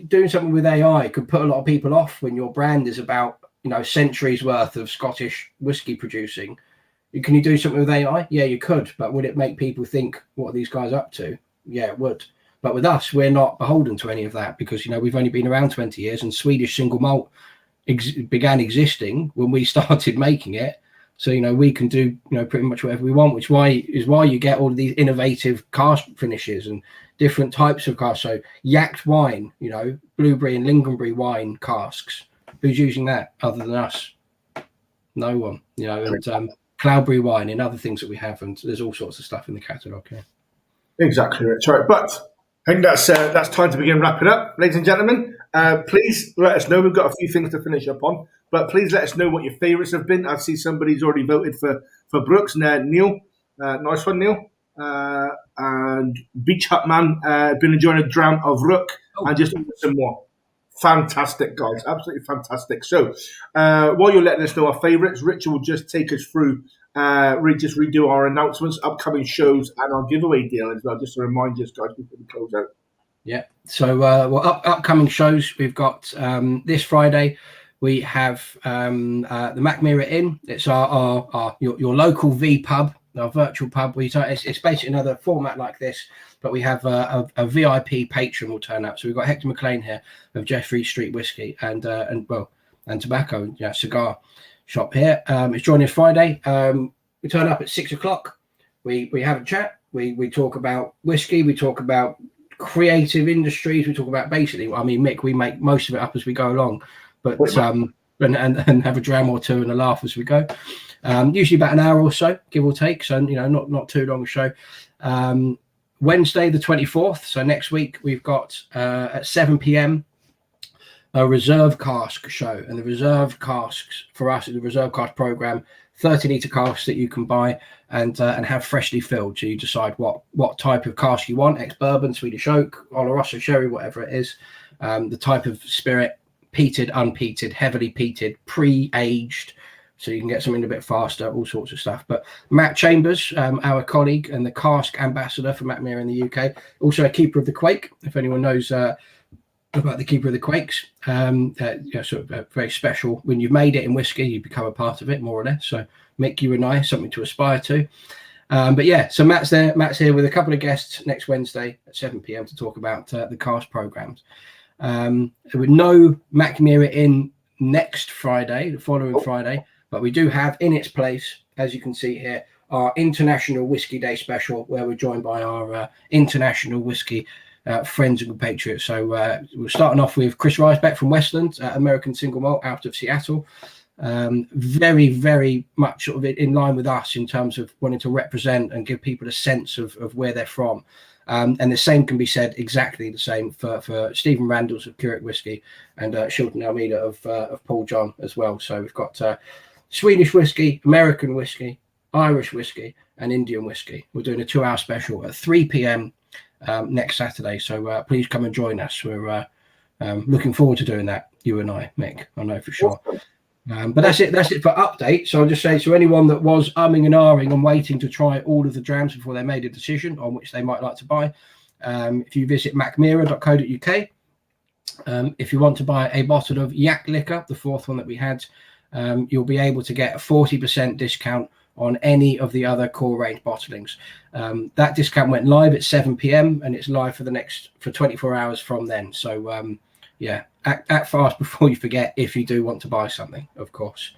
doing something with AI could put a lot of people off when your brand is about centuries worth of Scottish whiskey producing. Can you do something with AI? Yeah, you could, but would it make people think, what are these guys up to? Yeah, it would. But with us, we're not beholden to any of that because, we've only been around 20 years and Swedish single malt began existing when we started making it. So, we can do, pretty much whatever we want, which is why you get all of these innovative cask finishes and different types of casks. So yacked wine, blueberry and lingonberry wine casks. Who's using that other than us? No one, and cloudberry wine and other things that we have. And there's all sorts of stuff in the catalogue. Yeah. Exactly, Rich. Right. But I think that's time to begin wrapping up. Ladies and gentlemen, please let us know. We've got a few things to finish up on. But please let us know what your favourites have been. I see somebody's already voted for Brooks. Neil, nice one, Neil. And Beach Hut Man, been enjoying a dram of Rook and just some more. Fantastic, guys. Absolutely fantastic. So while you're letting us know our favourites, Richard will just take us through, just redo our announcements, upcoming shows, and our giveaway deal as well, just to remind you guys before we close out. Yeah. So upcoming shows, we've got this Friday. We have the Mackmyra Inn. It's your local V pub, our virtual pub. It's basically another format like this, but we have a VIP patron will turn up. So we've got Hector McLean here of Jeffrey Street Whisky and tobacco, cigar shop here. It's joining us Friday. We turn up at 6:00. We have a chat. We talk about whiskey. We talk about creative industries. We talk about basically, Mick, we make most of it up as we go along. But and have a dram or two and a laugh as we go. Usually about an hour or so, give or take. So not too long a show. Wednesday the 24th. So next week we've got at 7 p.m. a reserve cask show, and the reserve casks for us is the reserve cask program. 30-litre casks that you can buy and have freshly filled. So you decide what type of cask you want: ex-bourbon, Swedish oak, Oloroso sherry, whatever it is. The type of spirit. Peated, unpeated, heavily peated, pre-aged, so you can get something a bit faster, all sorts of stuff. But Matt Chambers, our colleague and the cask ambassador for Mackmyra in the UK, also a keeper of the Quake, if anyone knows about the keeper of the Quakes. Very special. When you've made it in whiskey, you become a part of it, more or less. So Mick, you and I, something to aspire to. So Matt's there. Matt's here with a couple of guests next Wednesday at 7 p.m. to talk about the cask programs. With no Mackmyra in next Friday, the following Friday, but we do have in its place, as you can see here, our International Whiskey Day special, where we're joined by our international whiskey friends and compatriots. So we're starting off with Chris Riesbeck from Westland, American single malt out of Seattle. Very, very much sort of in line with us in terms of wanting to represent and give people a sense of where they're from. And the same can be said, exactly the same for Stephen Randalls of Keurig Whisky and Shilton Almeida of Paul John as well. So we've got Swedish whiskey, American whiskey, Irish whiskey, and Indian whiskey. We're doing a 2-hour special at 3 p.m. Next Saturday. So please come and join us. We're looking forward to doing that, you and I, Mick. I know for sure. But that's it for update. So I'll just say to anyone that was umming and ahhing and waiting to try all of the drams before they made a decision on which they might like to buy, if you visit mackmyra.co.uk, if you want to buy a bottle of Jaktlycka, the fourth one that we had, you'll be able to get a 40% discount on any of the other core range bottlings. That discount went live at 7 p.m. and it's live for 24 hours from then. So act fast before you forget if you do want to buy something, of course.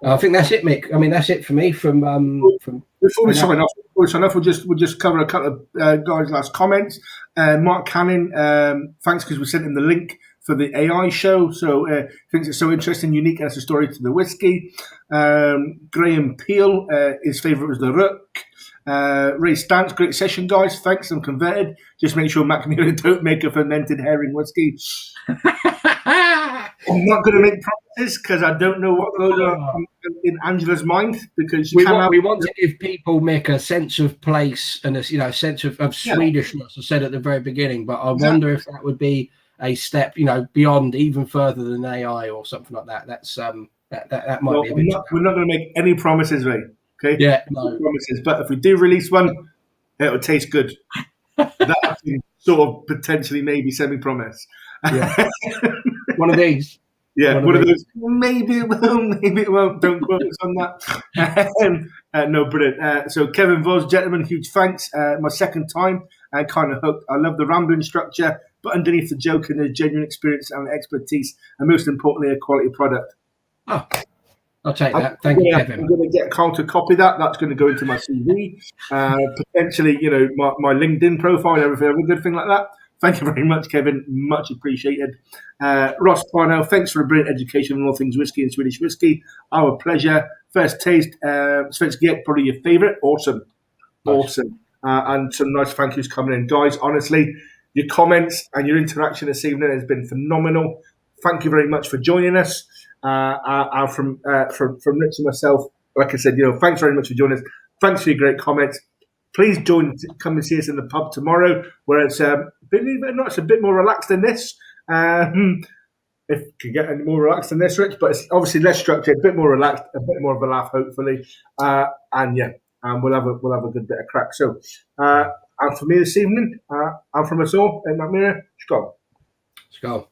I think that's it, Mick. That's it for me from Before we sign off, we'll just cover a couple of guys' last comments. Mark Cannon, thanks because we sent him the link for the AI show. So thinks it's so interesting, unique as a story to the whiskey. Graham Peel, his favourite was the Rook. Ray Stance, great session, guys. Thanks, I'm converted. Just make sure Mackmyra don't make a fermented herring whiskey. I'm not going to make promises because I don't know what goes on in Angela's mind. Because we want to give people, Mick, a sense of place and a sense of Swedishness. I said at the very beginning, but I wonder if that would be a step, beyond even further than AI or something like that. That's that might be a bit. We're not going to make any promises, Ray. Okay. Yeah. No promises. But if we do release one, it'll taste good. That I can sort of potentially maybe semi-promise. Yeah. One of these. Yeah, one of those. Maybe it will, maybe it won't. Don't quote us on that. No, brilliant. So Kevin Voss, gentlemen, huge thanks. My second time, and kind of hooked. I love the rambling structure, but underneath the joke and the genuine experience and expertise, and most importantly, a quality product. Oh, I'll take that. Thank you, Kevin. I'm going to get Carl to copy that. That's going to go into my CV, potentially, my LinkedIn profile and everything, a good thing like that. Thank you very much, Kevin. Much appreciated. Ross Parnell, thanks for a brilliant education on all things whiskey and Swedish whiskey. Our pleasure. First taste, Svensk Get, probably your favourite. Awesome. Nice. Awesome. And some nice thank yous coming in. Guys, honestly, your comments and your interaction this evening has been phenomenal. Thank you very much for joining us. And from Rich and myself, like I said, thanks very much for joining us. Thanks for your great comments. Please come and see us in the pub tomorrow, where it's believe it or not, it's a bit more relaxed than this. If you can get any more relaxed than this, Rich, but it's obviously less structured, a bit more relaxed, a bit more of a laugh, hopefully. And we'll have a good bit of crack. So, and for me this evening, and from us all in Mackmyra, skål. Skål.